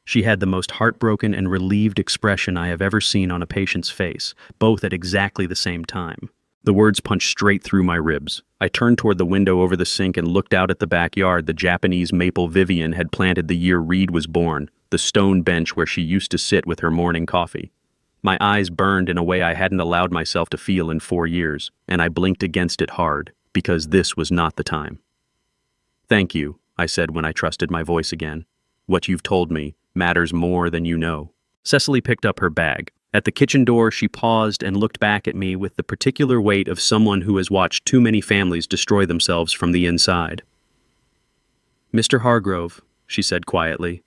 She had the most heartbroken and relieved expression I have ever seen on a patient's face, both at exactly the same time. The words punched straight through my ribs. I turned toward the window over the sink and looked out at the backyard the Japanese maple Vivian had planted the year Reed was born, the stone bench where she used to sit with her morning coffee. My eyes burned in a way I hadn't allowed myself to feel in 4 years, and I blinked against it hard, because this was not the time. Thank you, I said when I trusted my voice again. What you've told me matters more than you know. Cecily picked up her bag. At the kitchen door, she paused and looked back at me with the particular weight of someone who has watched too many families destroy themselves from the inside. Mr. Hargrove, she said quietly,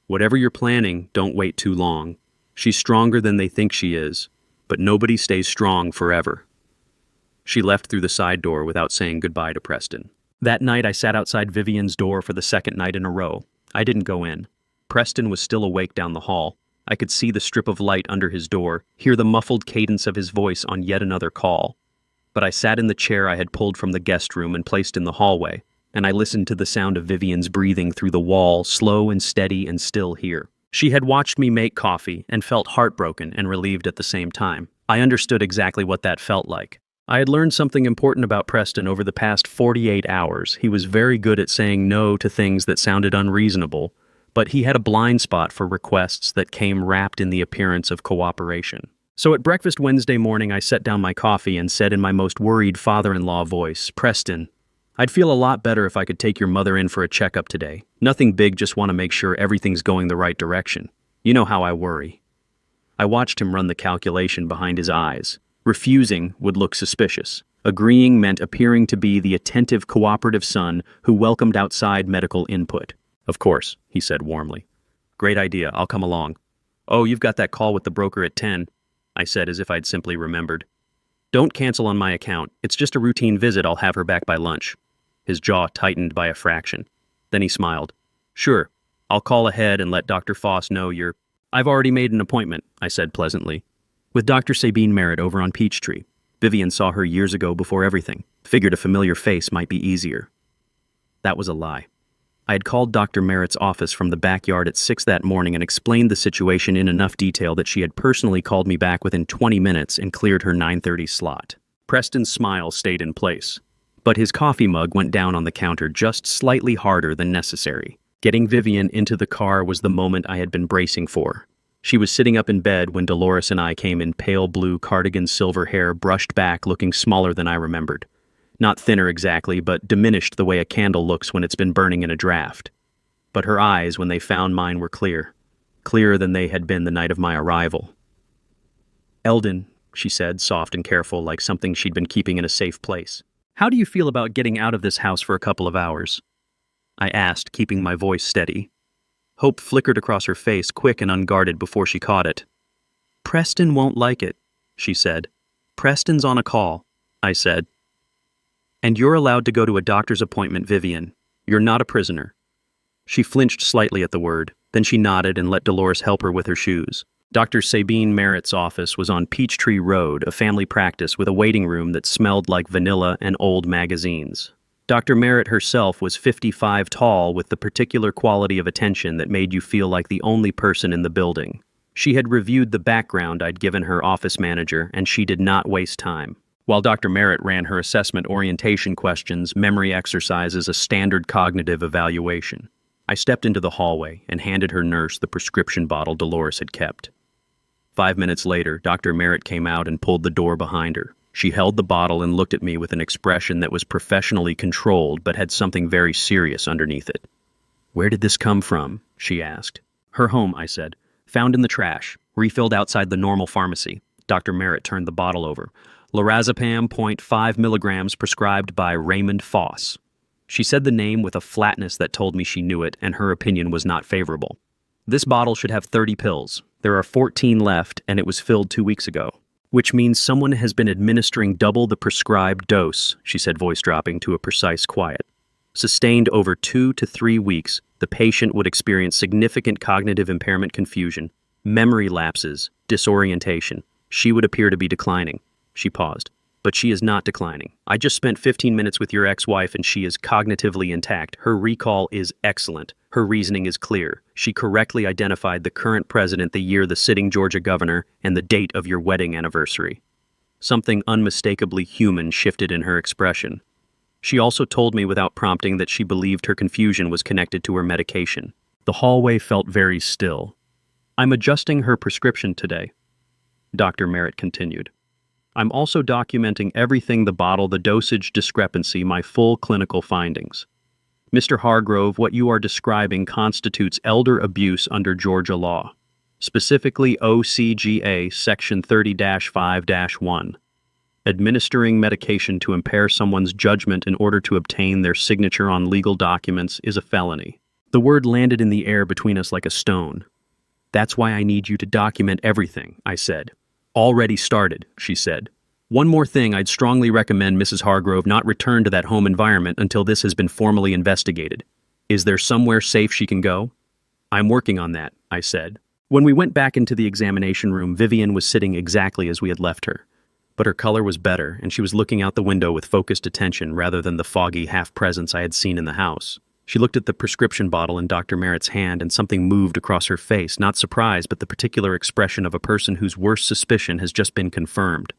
whatever you're planning, don't wait too long. She's stronger than they think she is, but nobody stays strong forever. She left through the side door without saying goodbye to Preston. That night, I sat outside Vivian's door for the second night in a row. I didn't go in. Preston was still awake down the hall. I could see the strip of light under his door, hear the muffled cadence of his voice on yet another call. But I sat in the chair I had pulled from the guest room and placed in the hallway, and I listened to the sound of Vivian's breathing through the wall, slow and steady and still here. She had watched me make coffee and felt heartbroken and relieved at the same time. I understood exactly what that felt like. I had learned something important about Preston over the past 48 hours. He was very good at saying no to things that sounded unreasonable, but he had a blind spot for requests that came wrapped in the appearance of cooperation. So at breakfast Wednesday morning, I set down my coffee and said in my most worried father-in-law voice, Preston, I'd feel a lot better if I could take your mother in for a checkup today. Nothing big, just want to make sure everything's going the right direction. You know how I worry. I watched him run the calculation behind his eyes. Refusing would look suspicious. Agreeing meant appearing to be the attentive, cooperative son who welcomed outside medical input. Of course, he said warmly. Great idea, I'll come along. Oh, you've got that call with the broker at 10, I said as if I'd simply remembered. Don't cancel on my account. It's just a routine visit. I'll have her back by lunch. His jaw tightened by a fraction. Then he smiled. Sure, I'll call ahead and let Dr. Foss know you're... I've already made an appointment, I said pleasantly. With Dr. Sabine Merritt over on Peachtree. Vivian saw her years ago before everything. Figured a familiar face might be easier. That was a lie. I had called Dr. Merritt's office from the backyard at 6 that morning and explained the situation in enough detail that she had personally called me back within 20 minutes and cleared her 9:30 slot. Preston's smile stayed in place, but his coffee mug went down on the counter just slightly harder than necessary. Getting Vivian into the car was the moment I had been bracing for. She was sitting up in bed when Dolores and I came in, pale blue cardigan, silver hair brushed back, looking smaller than I remembered. Not thinner exactly, but diminished the way a candle looks when it's been burning in a draft. But her eyes, when they found mine, were clear. Clearer than they had been the night of my arrival. Eldon, she said, soft and careful, like something she'd been keeping in a safe place. How do you feel about getting out of this house for a couple of hours? I asked, keeping my voice steady. Hope flickered across her face, quick and unguarded, before she caught it. "Preston won't like it," she said. "Preston's on a call," I said. "And you're allowed to go to a doctor's appointment, Vivian. You're not a prisoner." She flinched slightly at the word, then she nodded and let Dolores help her with her shoes. Dr. Sabine Merritt's office was on Peachtree Road, a family practice with a waiting room that smelled like vanilla and old magazines. Dr. Merritt herself was 55 tall, with the particular quality of attention that made you feel like the only person in the building. She had reviewed the background I'd given her office manager, and she did not waste time. While Dr. Merritt ran her assessment orientation questions, memory exercises, a standard cognitive evaluation, I stepped into the hallway and handed her nurse the prescription bottle Dolores had kept. 5 minutes later, Dr. Merritt came out and pulled the door behind her. She held the bottle and looked at me with an expression that was professionally controlled but had something very serious underneath it. "Where did this come from?" she asked. "Her home," I said. "Found in the trash. Refilled outside the normal pharmacy." Dr. Merritt turned the bottle over. "Lorazepam, 0.5 milligrams, prescribed by Raymond Foss." She said the name with a flatness that told me she knew it, and her opinion was not favorable. "This bottle should have 30 pills. There are 14 left, and it was filled 2 weeks ago. Which means someone has been administering double the prescribed dose," she said, voice dropping to a precise quiet. "Sustained over 2 to 3 weeks, the patient would experience significant cognitive impairment, confusion, memory lapses, disorientation. She would appear to be declining." She paused. "But she is not declining. I just spent 15 minutes with your ex-wife and she is cognitively intact. Her recall is excellent. Her reasoning is clear. She correctly identified the current president, the year, the sitting Georgia governor, and the date of your wedding anniversary." Something unmistakably human shifted in her expression. She also told me without prompting that she believed her confusion was connected to her medication. The hallway felt very still. "I'm adjusting her prescription today," Dr. Merritt continued. "I'm also documenting everything: the bottle, the dosage discrepancy, my full clinical findings. Mr. Hargrove, what you are describing constitutes elder abuse under Georgia law, specifically OCGA Section 30-5-1. Administering medication to impair someone's judgment in order to obtain their signature on legal documents is a felony." The word landed in the air between us like a stone. "That's why I need you to document everything," I said. "Already started," she said. "One more thing, I'd strongly recommend Mrs. Hargrove not return to that home environment until this has been formally investigated. Is there somewhere safe she can go?" "I'm working on that," I said. When we went back into the examination room, Vivian was sitting exactly as we had left her. But her color was better, and she was looking out the window with focused attention rather than the foggy half-presence I had seen in the house. She looked at the prescription bottle in Dr. Merritt's hand, and something moved across her face, not surprise, but the particular expression of a person whose worst suspicion has just been confirmed.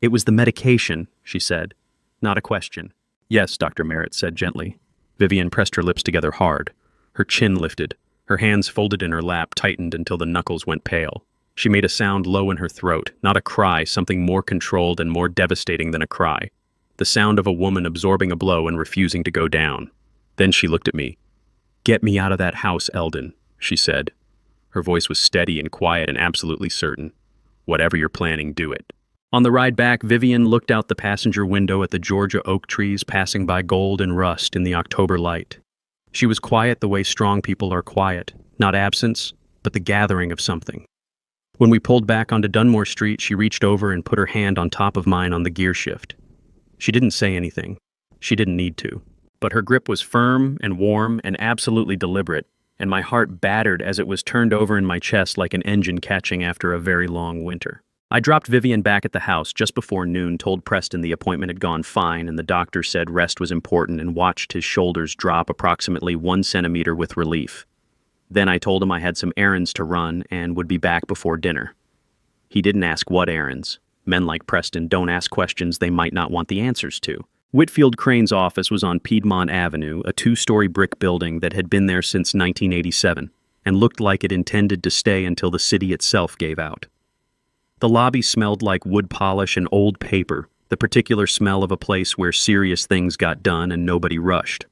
"It was the medication," she said, not a question. "Yes," Dr. Merritt said gently. Vivian pressed her lips together hard. Her chin lifted. Her hands folded in her lap tightened until the knuckles went pale. She made a sound low in her throat, not a cry, something more controlled and more devastating than a cry. The sound of a woman absorbing a blow and refusing to go down. Then she looked at me. "Get me out of that house, Eldon," she said. Her voice was steady and quiet and absolutely certain. "Whatever you're planning, do it." On the ride back, Vivian looked out the passenger window at the Georgia oak trees passing by gold and rust in the October light. She was quiet the way strong people are quiet, not absence, but the gathering of something. When we pulled back onto Dunmore Street, she reached over and put her hand on top of mine on the gear shift. She didn't say anything. She didn't need to. But her grip was firm and warm and absolutely deliberate, and my heart battered as it was turned over in my chest like an engine catching after a very long winter. I dropped Vivian back at the house just before noon, told Preston the appointment had gone fine and the doctor said rest was important, and watched his shoulders drop approximately 1 centimeter with relief. Then I told him I had some errands to run and would be back before dinner. He didn't ask what errands. Men like Preston don't ask questions they might not want the answers to. Whitfield Crane's office was on Piedmont Avenue, a 2-story brick building that had been there since 1987 and looked like it intended to stay until the city itself gave out. The lobby smelled like wood polish and old paper, the particular smell of a place where serious things got done and nobody rushed.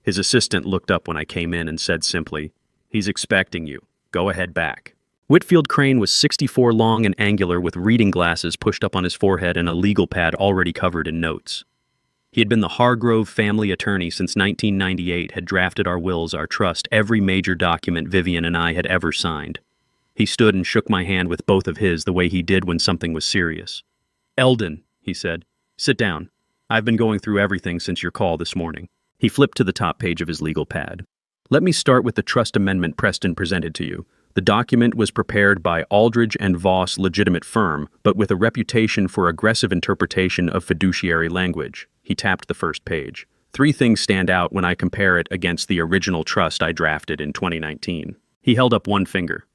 His assistant looked up when I came in and said simply, "He's expecting you. Go ahead back." Whitfield Crane was 64 long and angular, with reading glasses pushed up on his forehead and a legal pad already covered in notes. He had been the Hargrove family attorney since 1998, had drafted our wills, our trust, every major document Vivian and I had ever signed. He stood and shook my hand with both of his the way he did when something was serious. "Eldon," he said, "sit down. I've been going through everything since your call this morning." He flipped to the top page of his legal pad. "Let me start with the trust amendment Preston presented to you. The document was prepared by Aldridge and Voss legitimate firm, but with a reputation for aggressive interpretation of fiduciary language." He tapped the first page. "Three things stand out when I compare it against the original trust I drafted in 2019. He held up one finger.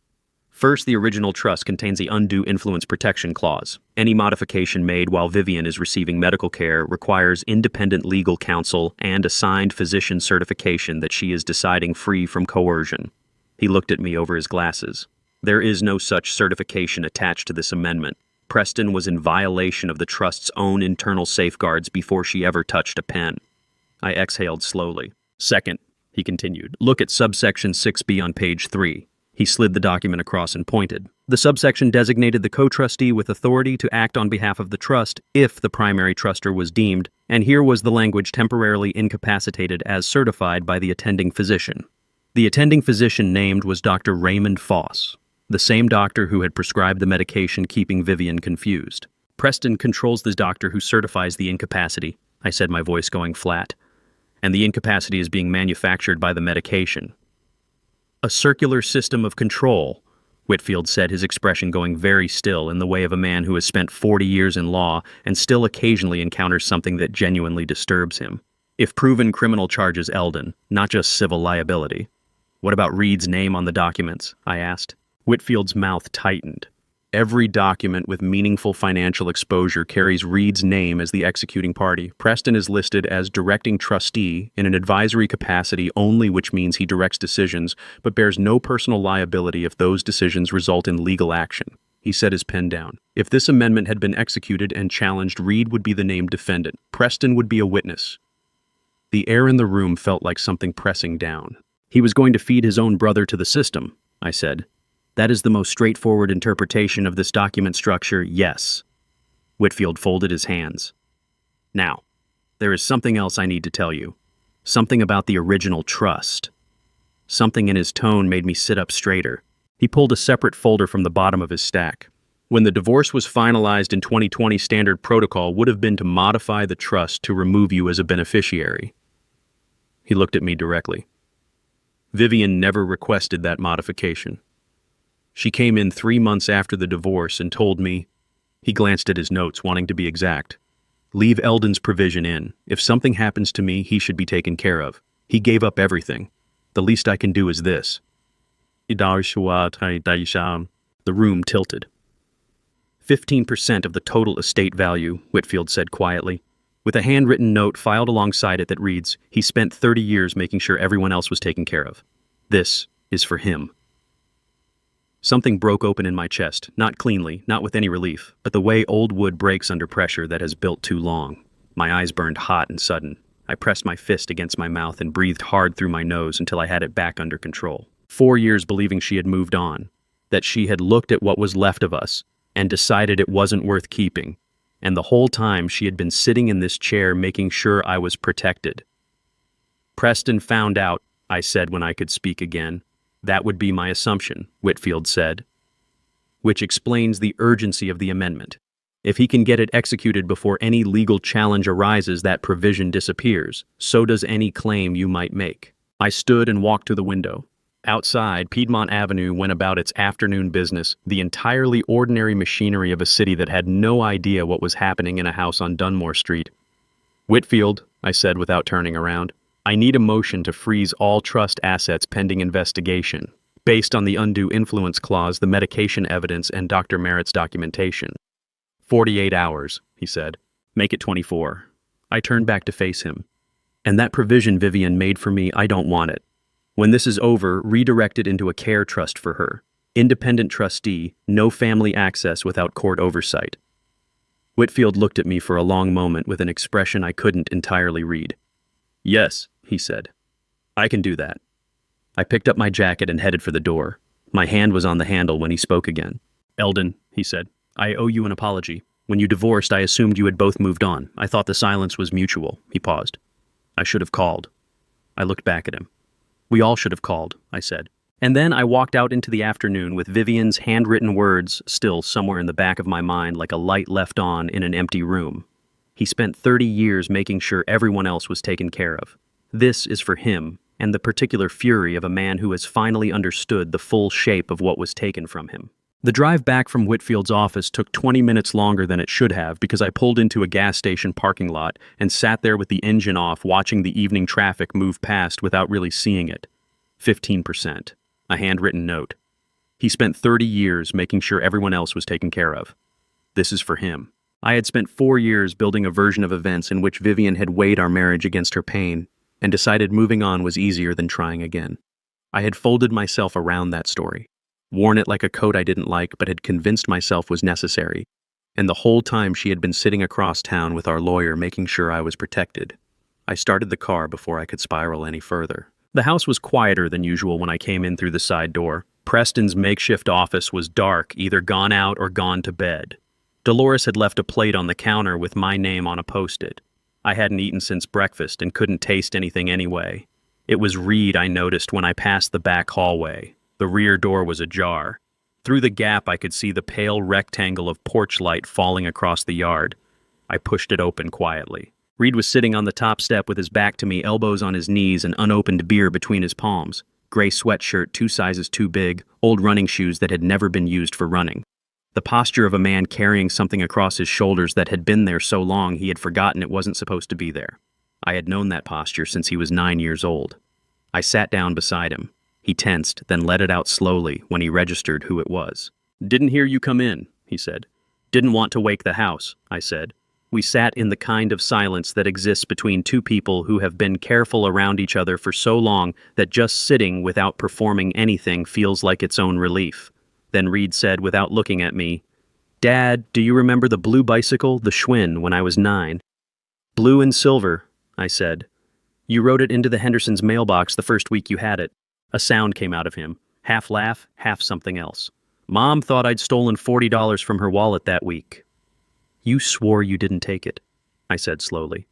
"First, the original trust contains the undue influence protection clause. Any modification made while Vivian is receiving medical care requires independent legal counsel and a signed physician certification that she is deciding free from coercion." He looked at me over his glasses. "There is no such certification attached to this amendment. Preston was in violation of the trust's own internal safeguards before she ever touched a pen." I exhaled slowly. "Second," he continued, "look at subsection 6B on page 3. He slid the document across and pointed. "The subsection designated the co-trustee with authority to act on behalf of the trust if the primary truster was deemed, and here was the language temporarily incapacitated as certified by the attending physician. The attending physician named was Dr. Raymond Foss, the same doctor who had prescribed the medication keeping Vivian confused. Preston controls the doctor who certifies the incapacity," I said, my voice going flat, "and the incapacity is being manufactured by the medication." "A circular system of control," Whitfield said, his expression going very still in the way of a man who has spent 40 years in law and still occasionally encounters something that genuinely disturbs him. "If proven criminal charges, Eldon, not just civil liability." "What about Reed's name on the documents?" I asked. Whitfield's mouth tightened. "Every document with meaningful financial exposure carries Reed's name as the executing party. Preston is listed as directing trustee in an advisory capacity only, which means he directs decisions, but bears no personal liability if those decisions result in legal action." He set his pen down. "If this amendment had been executed and challenged, Reed would be the named defendant. Preston would be a witness." The air in the room felt like something pressing down. "He was going to feed his own brother to the system," I said. "That is the most straightforward interpretation of this document structure, yes." Whitfield folded his hands. "Now, there is something else I need to tell you. Something about the original trust." Something in his tone made me sit up straighter. He pulled a separate folder from the bottom of his stack. "When the divorce was finalized in 2020, standard protocol would have been to modify the trust to remove you as a beneficiary." He looked at me directly. "Vivian never requested that modification. She came in 3 months after the divorce and told me," he glanced at his notes, wanting to be exact, "leave Eldon's provision in. If something happens to me, he should be taken care of. He gave up everything. The least I can do is this." The room tilted. 15% of the total estate value," Whitfield said quietly, with a handwritten note filed alongside it that reads, "He spent 30 years making sure everyone else was taken care of. This is for him." Something broke open in my chest, not cleanly, not with any relief, but the way old wood breaks under pressure that has built too long. My eyes burned hot and sudden. I pressed my fist against my mouth and breathed hard through my nose until I had it back under control. 4 years believing she had moved on, that she had looked at what was left of us and decided it wasn't worth keeping, and the whole time she had been sitting in this chair making sure I was protected. "Preston found out," I said when I could speak again. "That would be my assumption," Whitfield said. "Which explains the urgency of the amendment. If he can get it executed before any legal challenge arises, that provision disappears. So does any claim you might make." I stood and walked to the window. Outside, Piedmont Avenue went about its afternoon business, the entirely ordinary machinery of a city that had no idea what was happening in a house on Dunmore Street. "Whitfield," I said without turning around, "I need a motion to freeze all trust assets pending investigation, based on the undue influence clause, the medication evidence, and Dr. Merritt's documentation." 48 hours, he said. "Make it 24. I turned back to face him. "And that provision Vivian made for me, I don't want it. When this is over, redirect it into a care trust for her. Independent trustee, no family access without court oversight." Whitfield looked at me for a long moment with an expression I couldn't entirely read. "Yes," he said. "I can do that." I picked up my jacket and headed for the door. My hand was on the handle when he spoke again. "Eldon," he said, "I owe you an apology. When you divorced, I assumed you had both moved on. I thought the silence was mutual. He paused. I should have called. I looked back at him. We all should have called, I said. And then I walked out into the afternoon with Vivian's handwritten words still somewhere in the back of my mind like a light left on in an empty room. He spent 30 years making sure everyone else was taken care of. This is for him, and the particular fury of a man who has finally understood the full shape of what was taken from him. The drive back from Whitfield's office took 20 minutes longer than it should have because I pulled into a gas station parking lot and sat there with the engine off watching the evening traffic move past without really seeing it. 15%. A handwritten note. He spent 30 years making sure everyone else was taken care of. This is for him. I had spent 4 years building a version of events in which Vivian had weighed our marriage against her pain and decided moving on was easier than trying again. I had folded myself around that story, worn it like a coat I didn't like but had convinced myself was necessary, and the whole time she had been sitting across town with our lawyer making sure I was protected. I started the car before I could spiral any further. The house was quieter than usual when I came in through the side door. Preston's makeshift office was dark, either gone out or gone to bed. Dolores had left a plate on the counter with my name on a post-it. I hadn't eaten since breakfast and couldn't taste anything anyway. It was Reed I noticed when I passed the back hallway. The rear door was ajar. Through the gap I could see the pale rectangle of porch light falling across the yard. I pushed it open quietly. Reed was sitting on the top step with his back to me, elbows on his knees, and unopened beer between his palms. Gray sweatshirt, 2 sizes too big, old running shoes that had never been used for running. The posture of a man carrying something across his shoulders that had been there so long he had forgotten it wasn't supposed to be there. I had known that posture since he was 9 years old. I sat down beside him. He tensed, then let it out slowly when he registered who it was. "Didn't hear you come in," he said. "Didn't want to wake the house," I said. We sat in the kind of silence that exists between two people who have been careful around each other for so long that just sitting without performing anything feels like its own relief. Then Reed said without looking at me, "Dad, do you remember the blue bicycle, the Schwinn, when I was 9? "Blue and silver," I said. "You wrote it into the Hendersons' mailbox the first week you had it." A sound came out of him, half laugh, half something else. "Mom thought I'd stolen $40 from her wallet that week." "You swore you didn't take it," I said slowly.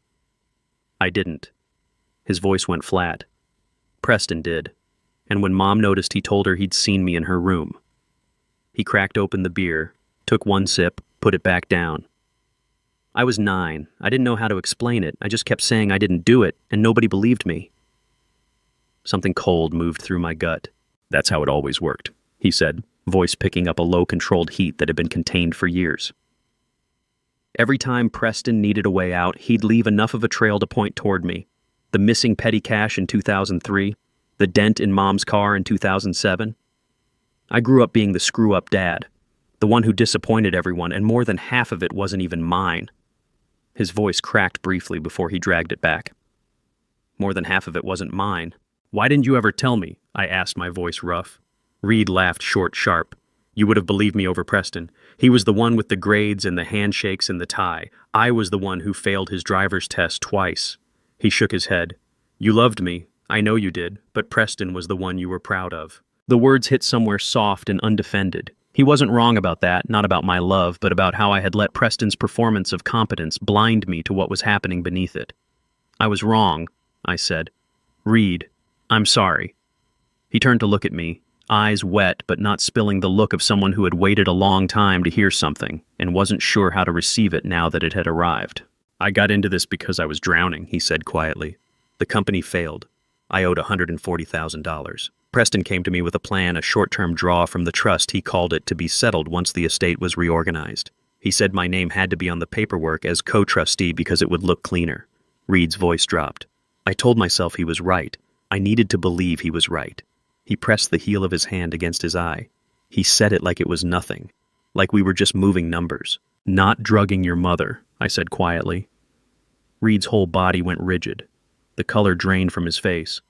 "I didn't." His voice went flat. "Preston did. And when Mom noticed, he told her he'd seen me in her room." He cracked open the beer, took one sip, put it back down. "I was 9. I didn't know how to explain it. I just kept saying I didn't do it, and nobody believed me." Something cold moved through my gut. "That's how it always worked," he said, voice picking up a low-controlled heat that had been contained for years. Every time Preston needed a way out, he'd leave enough of a trail to point toward me. The missing petty cash in 2003, the dent in Mom's car in 2007. I grew up being the screw-up dad, the one who disappointed everyone, and more than half of it wasn't even mine. His voice cracked briefly before he dragged it back. "More than half of it wasn't mine. Why didn't you ever tell me?" I asked, my voice rough. Reed laughed short, sharp. "You would have believed me over Preston. He was the one with the grades and the handshakes and the tie. I was the one who failed his driver's test twice." He shook his head. "You loved me. I know you did. But Preston was the one you were proud of." The words hit somewhere soft and undefended. He wasn't wrong about that, not about my love, but about how I had let Preston's performance of competence blind me to what was happening beneath it. "I was wrong," I said. "Reed, I'm sorry." He turned to look at me, eyes wet but not spilling the look of someone who had waited a long time to hear something and wasn't sure how to receive it now that it had arrived. "I got into this because I was drowning," he said quietly. "The company failed. I owed $140,000. Preston came to me with a plan, a short-term draw from the trust he called it, to be settled once the estate was reorganized. He said my name had to be on the paperwork as co-trustee because it would look cleaner." Reed's voice dropped. I told myself he was right. I needed to believe he was right. He pressed the heel of his hand against his eye. He said it like it was nothing, like we were just moving numbers. "Not drugging your mother," I said quietly. Reed's whole body went rigid. The color drained from his face.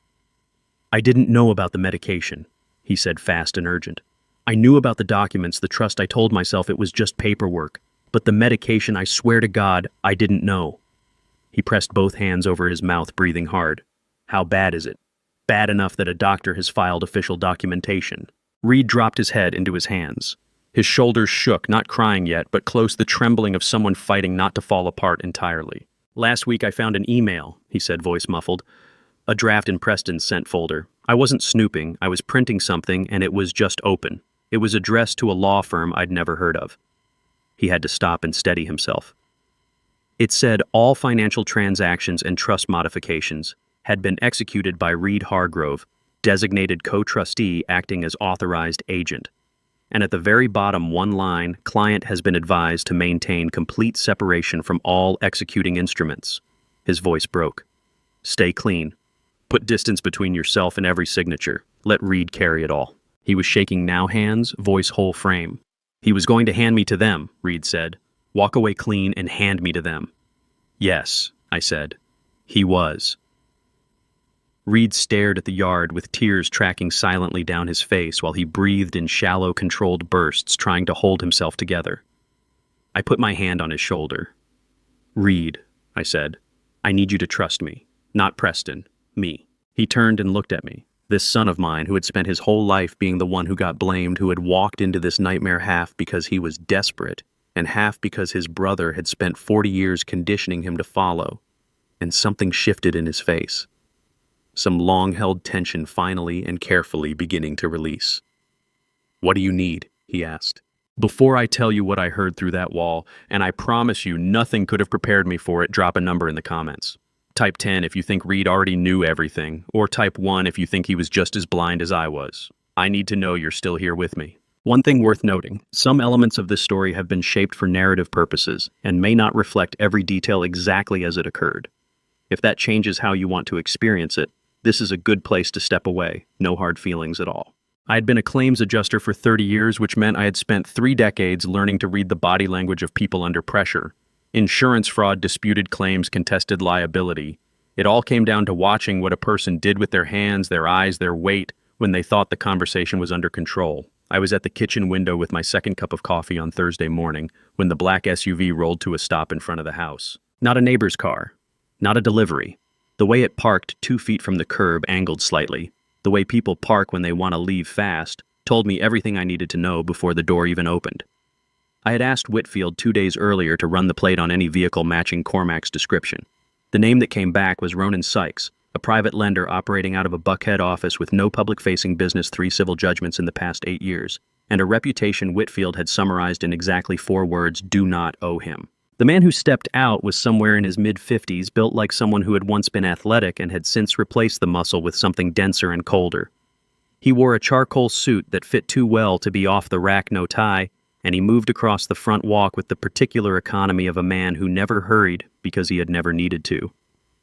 "I didn't know about the medication," he said fast and urgent. "I knew about the documents, the trust. I told myself it was just paperwork. But the medication, I swear to God, I didn't know." He pressed both hands over his mouth, breathing hard. "How bad is it?" "Bad enough that a doctor has filed official documentation." Reed dropped his head into his hands. His shoulders shook, not crying yet, but close the trembling of someone fighting not to fall apart entirely. "Last week I found an email," he said, voice muffled. "A draft in Preston's sent folder. I wasn't snooping, I was printing something, and it was just open. It was addressed to a law firm I'd never heard of." He had to stop and steady himself. It said all financial transactions and trust modifications had been executed by Reed Hargrove, designated co-trustee acting as authorized agent. And at the very bottom, one line, "Client has been advised to maintain complete separation from all executing instruments." His voice broke. "Stay clean. Put distance between yourself and every signature. Let Reed carry it all." He was shaking now hands, voice whole frame. "He was going to hand me to them," Reed said. "Walk away clean and hand me to them." "Yes," I said. "He was." Reed stared at the yard with tears tracking silently down his face while he breathed in shallow, controlled bursts, trying to hold himself together. I put my hand on his shoulder. "Reed," I said, "I need you to trust me. Not Preston. Me." He turned and looked at me. This son of mine who had spent his whole life being the one who got blamed, who had walked into this nightmare half because he was desperate, and half because his brother had spent 40 years conditioning him to follow. And something shifted in his face. Some long-held tension finally and carefully beginning to release. "What do you need?" he asked. "Before I tell you what I heard through that wall, and I promise you nothing could have prepared me for it, drop a number in the comments. Type 10 if you think Reed already knew everything, or type 1 if you think he was just as blind as I was. I need to know you're still here with me." One thing worth noting, some elements of this story have been shaped for narrative purposes and may not reflect every detail exactly as it occurred. If that changes how you want to experience it, this is a good place to step away, no hard feelings at all. I had been a claims adjuster for 30 years, which meant I had spent 3 decades learning to read the body language of people under pressure. Insurance fraud, disputed claims, contested liability. It all came down to watching what a person did with their hands, their eyes, their weight, when they thought the conversation was under control. I was at the kitchen window with my second cup of coffee on Thursday morning when the black SUV rolled to a stop in front of the house. Not a neighbor's car. Not a delivery. The way it parked 2 feet from the curb angled slightly, the way people park when they want to leave fast, told me everything I needed to know before the door even opened. I had asked Whitfield 2 days earlier to run the plate on any vehicle matching Cormac's description. The name that came back was Ronan Sykes, a private lender operating out of a Buckhead office with no public-facing business, 3 civil judgments in the past 8 years, and a reputation Whitfield had summarized in exactly 4 words: "Do not owe him." The man who stepped out was somewhere in his mid-50s, built like someone who had once been athletic and had since replaced the muscle with something denser and colder. He wore a charcoal suit that fit too well to be off the rack, no tie, and he moved across the front walk with the particular economy of a man who never hurried because he had never needed to.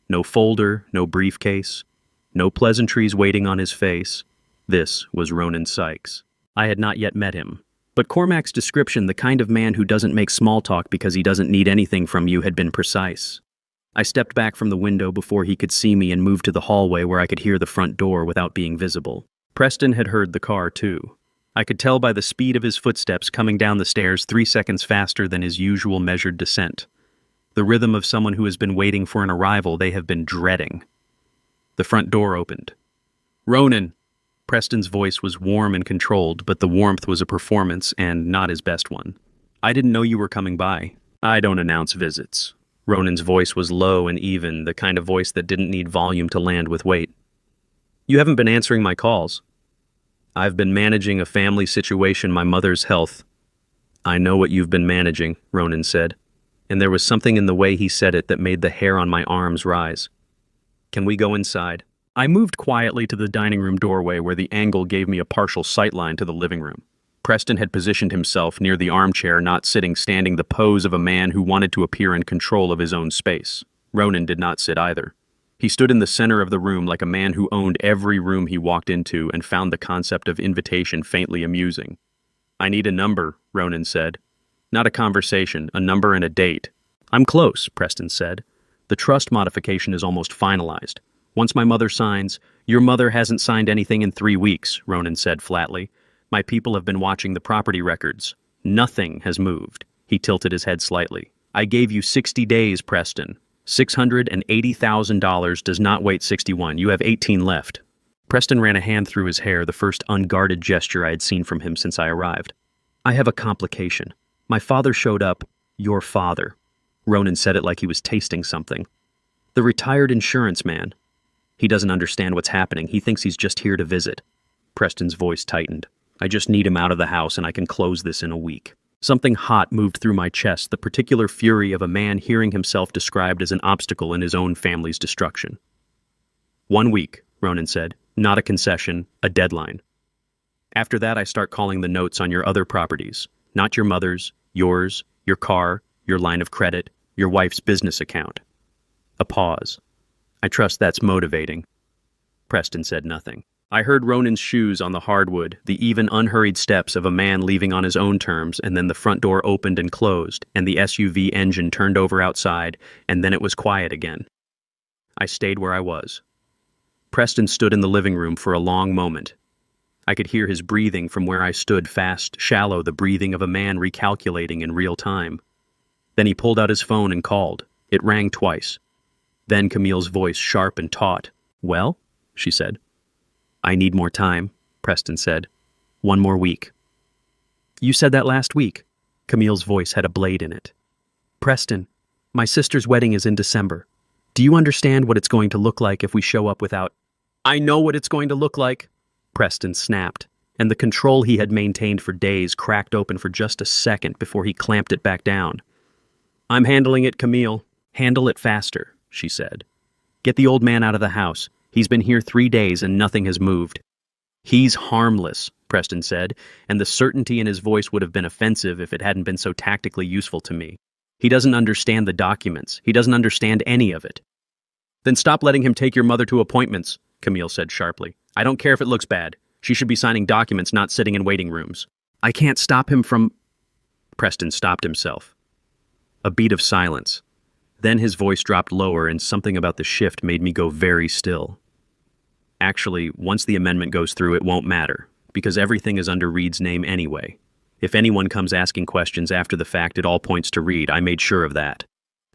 No folder, no briefcase, no pleasantries waiting on his face. This was Ronan Sykes. I had not yet met him. But Cormac's description, the kind of man who doesn't make small talk because he doesn't need anything from you, had been precise. I stepped back from the window before he could see me and moved to the hallway where I could hear the front door without being visible. Preston had heard the car, too. I could tell by the speed of his footsteps coming down the stairs 3 seconds faster than his usual measured descent. The rhythm of someone who has been waiting for an arrival they have been dreading. The front door opened. "Ronan!" Preston's voice was warm and controlled, but the warmth was a performance and not his best one. "I didn't know you were coming by." "I don't announce visits." Ronan's voice was low and even, the kind of voice that didn't need volume to land with weight. "You haven't been answering my calls." "I've been managing a family situation, my mother's health." "I know what you've been managing," Ronan said, and there was something in the way he said it that made the hair on my arms rise. "Can we go inside?" I moved quietly to the dining room doorway where the angle gave me a partial sightline to the living room. Preston had positioned himself near the armchair, not sitting, standing the pose of a man who wanted to appear in control of his own space. Ronan did not sit either. He stood in the center of the room like a man who owned every room he walked into and found the concept of invitation faintly amusing. "I need a number," Ronan said. "Not a conversation, a number and a date." "I'm close," Preston said. "The trust modification is almost finalized. Once my mother signs—" "Your mother hasn't signed anything in 3 weeks," Ronan said flatly. "My people have been watching the property records. Nothing has moved." He tilted his head slightly. "I gave you 60 days, Preston. $680,000 does not wait 61. You have 18 left." Preston ran a hand through his hair, the first unguarded gesture I had seen from him since I arrived. I have a complication. My father showed up. Your father. Ronan said it like he was tasting something. The retired insurance man. He doesn't understand what's happening. He thinks he's just here to visit. Preston's voice tightened. I just need him out of the house and I can close this in a week. Something hot moved through my chest, the particular fury of a man hearing himself described as an obstacle in his own family's destruction. 1 week, Ronan said. Not a concession, a deadline. After that, I start calling the notes on your other properties. Not your mother's, yours, your car, your line of credit, your wife's business account. A pause. I trust that's motivating. Preston said nothing. I heard Ronan's shoes on the hardwood, the even unhurried steps of a man leaving on his own terms, and then the front door opened and closed, and the SUV engine turned over outside, and then it was quiet again. I stayed where I was. Preston stood in the living room for a long moment. I could hear his breathing from where I stood, fast, shallow, the breathing of a man recalculating in real time. Then he pulled out his phone and called. It rang twice. Then Camille's voice, sharp and taut. Well? She said. I need more time, Preston said. 1 more week. You said that last week. Camille's voice had a blade in it. Preston, my sister's wedding is in December. Do you understand what it's going to look like if we show up without... I know what it's going to look like, Preston snapped, and the control he had maintained for days cracked open for just a second before he clamped it back down. I'm handling it, Camille. Handle it faster, she said. Get the old man out of the house. He's been here 3 days and nothing has moved. He's harmless, Preston said, and the certainty in his voice would have been offensive if it hadn't been so tactically useful to me. He doesn't understand the documents. He doesn't understand any of it. Then stop letting him take your mother to appointments, Camille said sharply. I don't care if it looks bad. She should be signing documents, not sitting in waiting rooms. I can't stop him from... Preston stopped himself. A beat of silence. Then his voice dropped lower and something about the shift made me go very still. Actually, once the amendment goes through, it won't matter, because everything is under Reed's name anyway. If anyone comes asking questions after the fact, it all points to Reed. I made sure of that.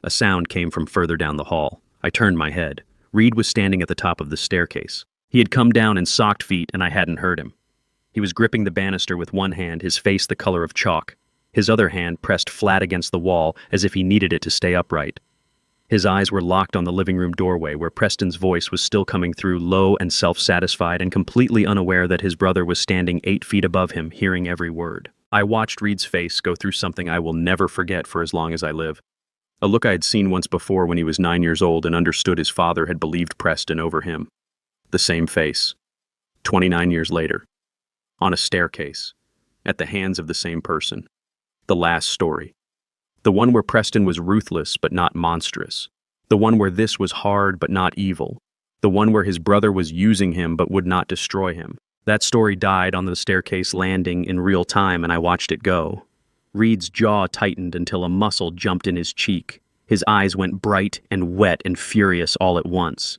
A sound came from further down the hall. I turned my head. Reed was standing at the top of the staircase. He had come down in socked feet and I hadn't heard him. He was gripping the banister with one hand, his face the color of chalk. His other hand pressed flat against the wall as if he needed it to stay upright. His eyes were locked on the living room doorway where Preston's voice was still coming through, low and self-satisfied and completely unaware that his brother was standing 8 feet above him, hearing every word. I watched Reed's face go through something I will never forget for as long as I live. A look I had seen once before when he was 9 years old and understood his father had believed Preston over him. The same face. 29 years later. On a staircase. At the hands of the same person. The last story. The one where Preston was ruthless but not monstrous. The one where this was hard but not evil. The one where his brother was using him but would not destroy him. That story died on the staircase landing in real time and I watched it go. Reed's jaw tightened until a muscle jumped in his cheek. His eyes went bright and wet and furious all at once.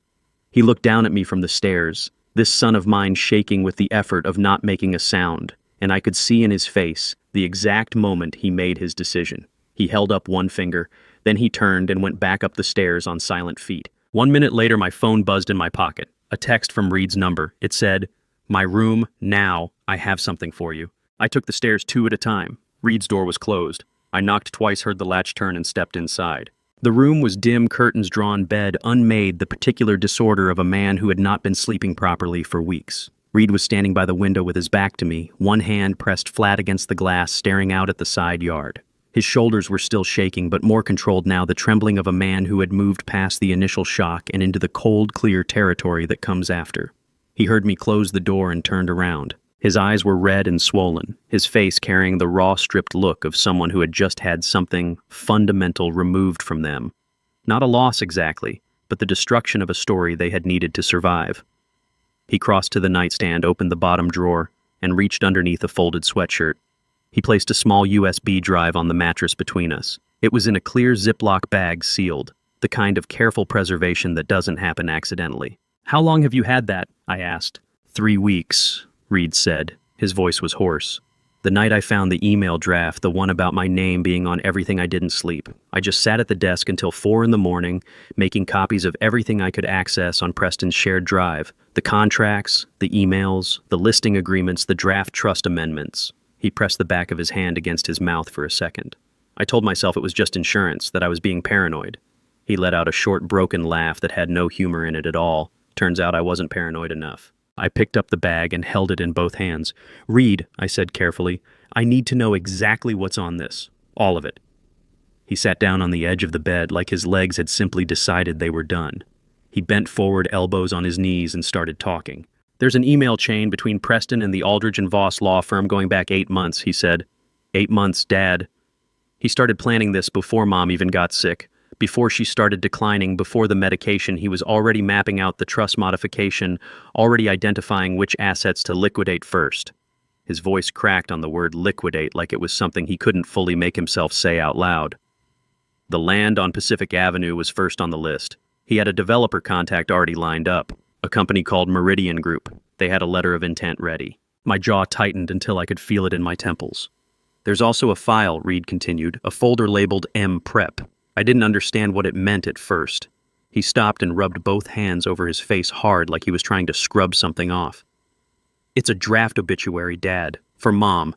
He looked down at me from the stairs, this son of mine shaking with the effort of not making a sound, and I could see in his face the exact moment he made his decision. He held up one finger, then he turned and went back up the stairs on silent feet. 1 minute later, my phone buzzed in my pocket. A text from Reed's number. It said, "My room, now, I have something for you." I took the stairs 2 at a time. Reed's door was closed. I knocked twice, heard the latch turn, and stepped inside. The room was dim, curtains drawn, bed unmade, the particular disorder of a man who had not been sleeping properly for weeks. Reed was standing by the window with his back to me, one hand pressed flat against the glass, staring out at the side yard. His shoulders were still shaking, but more controlled now, the trembling of a man who had moved past the initial shock and into the cold, clear territory that comes after. He heard me close the door and turned around. His eyes were red and swollen, his face carrying the raw, stripped look of someone who had just had something fundamental removed from them. Not a loss exactly, but the destruction of a story they had needed to survive. He crossed to the nightstand, opened the bottom drawer, and reached underneath a folded sweatshirt. He placed a small USB drive on the mattress between us. It was in a clear Ziploc bag, sealed, the kind of careful preservation that doesn't happen accidentally. "How long have you had that?" I asked. 3 weeks, Reed said. His voice was hoarse. "The night I found the email draft, the one about my name being on everything, I didn't sleep. I just sat at the desk until 4 in the morning, making copies of everything I could access on Preston's shared drive. The contracts, the emails, the listing agreements, the draft trust amendments. He pressed the back of his hand against his mouth for a second. I told myself it was just insurance, that I was being paranoid. He let out a short, broken laugh that had no humor in it at all. Turns out I wasn't paranoid enough. I picked up the bag and held it in both hands. "Reed," I said carefully, "I need to know exactly what's on this. All of it." He sat down on the edge of the bed like his legs had simply decided they were done. He bent forward, elbows on his knees, and started talking. "There's an email chain between Preston and the Aldridge and Voss law firm going back 8 months," he said. "8 months, Dad. He started planning this before Mom even got sick. Before she started declining, before the medication, he was already mapping out the trust modification, already identifying which assets to liquidate first." His voice cracked on the word liquidate like it was something he couldn't fully make himself say out loud. The land on Pacific Avenue was first on the list. He had a developer contact already lined up, a company called Meridian Group. They had a letter of intent ready. My jaw tightened until I could feel it in my temples. "There's also a file," Reed continued, "a folder labeled M-Prep. I didn't understand what it meant at first." He stopped and rubbed both hands over his face hard like he was trying to scrub something off. "It's a draft obituary, Dad, for Mom.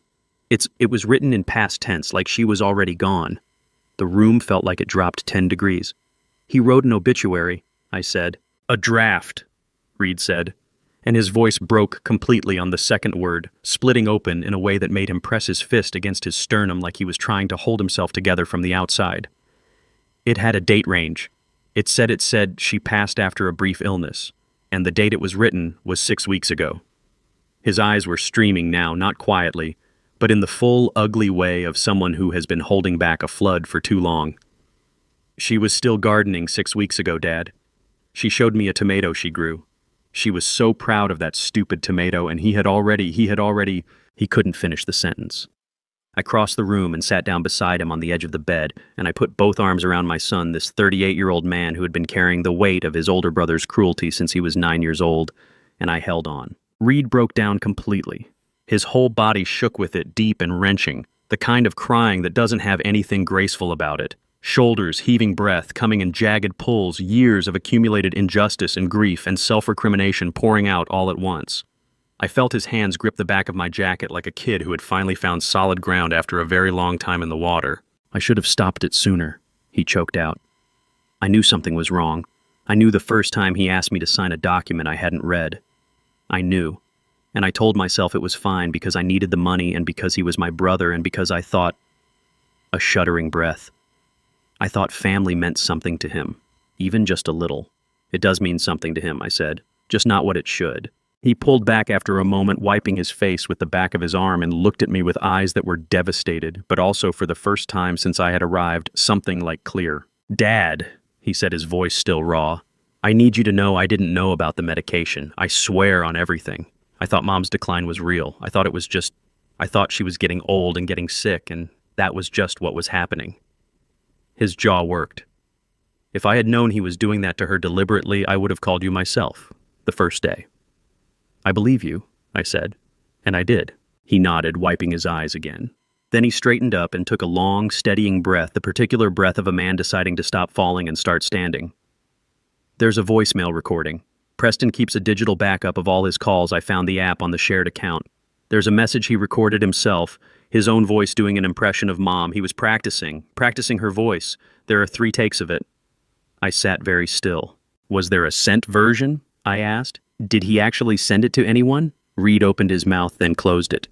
It was written in past tense, like she was already gone." The room felt like it dropped 10 degrees. "He wrote an obituary," I said. "A draft," Reed said, and his voice broke completely on the second word, splitting open in a way that made him press his fist against his sternum like he was trying to hold himself together from the outside. "It had a date range. It said she passed after a brief illness, and the date it was written was 6 weeks ago." His eyes were streaming now, not quietly, but in the full, ugly way of someone who has been holding back a flood for too long. "She was still gardening 6 weeks ago, Dad. She showed me a tomato she grew. She was so proud of that stupid tomato, and he couldn't finish the sentence. I crossed the room and sat down beside him on the edge of the bed, and I put both arms around my son, this 38-year-old man who had been carrying the weight of his older brother's cruelty since he was 9 years old, and I held on. Reed broke down completely. His whole body shook with it, deep and wrenching, the kind of crying that doesn't have anything graceful about it. Shoulders, heaving breath, coming in jagged pulls, years of accumulated injustice and grief and self-recrimination pouring out all at once. I felt his hands grip the back of my jacket like a kid who had finally found solid ground after a very long time in the water. "I should have stopped it sooner," he choked out. "I knew something was wrong. I knew the first time he asked me to sign a document I hadn't read. I knew. And I told myself it was fine because I needed the money and because he was my brother and because I thought..." A shuddering breath. "I thought family meant something to him, even just a little." "It does mean something to him," I said, "just not what it should." He pulled back after a moment, wiping his face with the back of his arm, and looked at me with eyes that were devastated, but also for the first time since I had arrived, something like clear. "Dad," he said, his voice still raw, "I need you to know I didn't know about the medication. I swear on everything. I thought Mom's decline was real. I thought she was getting old and getting sick, and that was just what was happening." His jaw worked. "If I had known he was doing that to her deliberately, I would have called you myself, the first day." "I believe you," I said, and I did. He nodded, wiping his eyes again. Then he straightened up and took a long, steadying breath, the particular breath of a man deciding to stop falling and start standing. "There's a voicemail recording. Preston keeps a digital backup of all his calls. I found the app on the shared account. There's a message he recorded himself, his own voice doing an impression of Mom. He was practicing her voice. There are 3 takes of it." I sat very still. "Was there a sent version?" I asked. "Did he actually send it to anyone?" Reed opened his mouth, then closed it.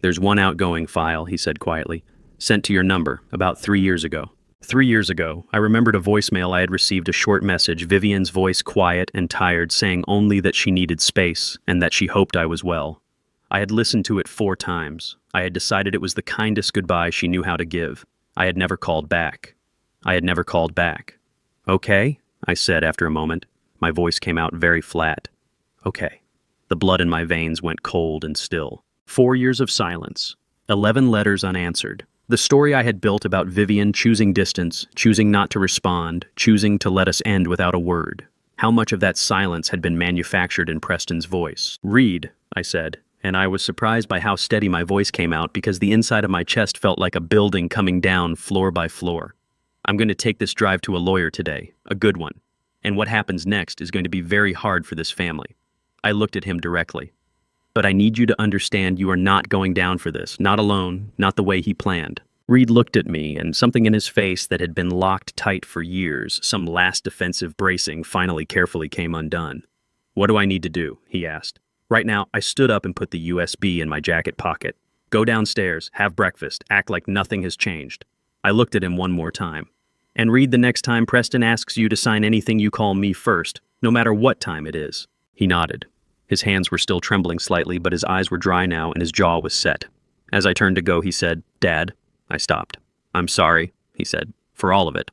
"There's one outgoing file," he said quietly, "sent to your number about 3 years ago." 3 years ago, I remembered a voicemail I had received, a short message, Vivian's voice quiet and tired, saying only that she needed space and that she hoped I was well. I had listened to it 4 times. I had decided it was the kindest goodbye she knew how to give. I had never called back. "Okay," I said after a moment. My voice came out very flat. "Okay." The blood in my veins went cold and still. 4 years of silence. 11 letters unanswered. The story I had built about Vivian choosing distance, choosing not to respond, choosing to let us end without a word. How much of that silence had been manufactured in Preston's voice? "Reed," I said, and I was surprised by how steady my voice came out because the inside of my chest felt like a building coming down floor by floor. "I'm going to take this drive to a lawyer today, a good one. And what happens next is going to be very hard for this family." I looked at him directly. But I need you to understand you are not going down for this, not alone, not the way he planned. Reed looked at me, and something in his face that had been locked tight for years, some last defensive bracing, finally carefully came undone. What do I need to do? He asked. Right now, I stood up and put the USB in my jacket pocket. Go downstairs, have breakfast, act like nothing has changed. I looked at him one more time. And Reed, the next time Preston asks you to sign anything, you call me first, no matter what time it is. He nodded. His hands were still trembling slightly, but his eyes were dry now and his jaw was set. As I turned to go, he said, Dad. I stopped. I'm sorry, he said, for all of it.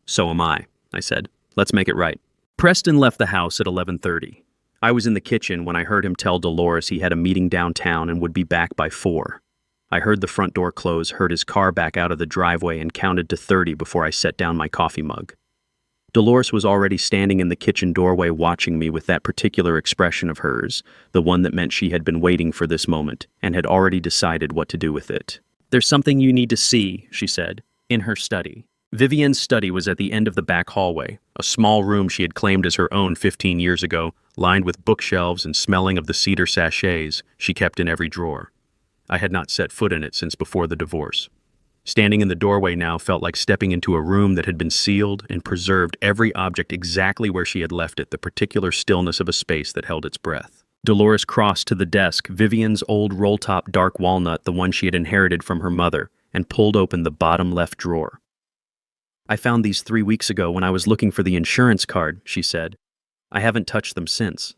So am I said. Let's make it right. Preston left the house at 11:30. I was in the kitchen when I heard him tell Dolores he had a meeting downtown and would be back by 4. I heard the front door close, heard his car back out of the driveway, and counted to 30 before I set down my coffee mug. Dolores was already standing in the kitchen doorway watching me with that particular expression of hers, the one that meant she had been waiting for this moment and had already decided what to do with it. There's something you need to see, she said, in her study. Vivian's study was at the end of the back hallway, a small room she had claimed as her own 15 years ago, lined with bookshelves and smelling of the cedar sachets she kept in every drawer. I had not set foot in it since before the divorce. Standing in the doorway now felt like stepping into a room that had been sealed and preserved every object exactly where she had left it, the particular stillness of a space that held its breath. Dolores crossed to the desk, Vivian's old roll-top dark walnut, the one she had inherited from her mother, and pulled open the bottom left drawer. I found these 3 weeks ago when I was looking for the insurance card, she said. I haven't touched them since.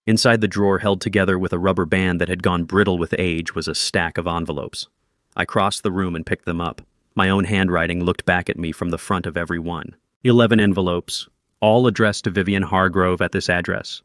Inside the drawer, held together with a rubber band that had gone brittle with age, was a stack of envelopes. I crossed the room and picked them up. My own handwriting looked back at me from the front of every one. 11 envelopes, all addressed to Vivian Hargrove at this address.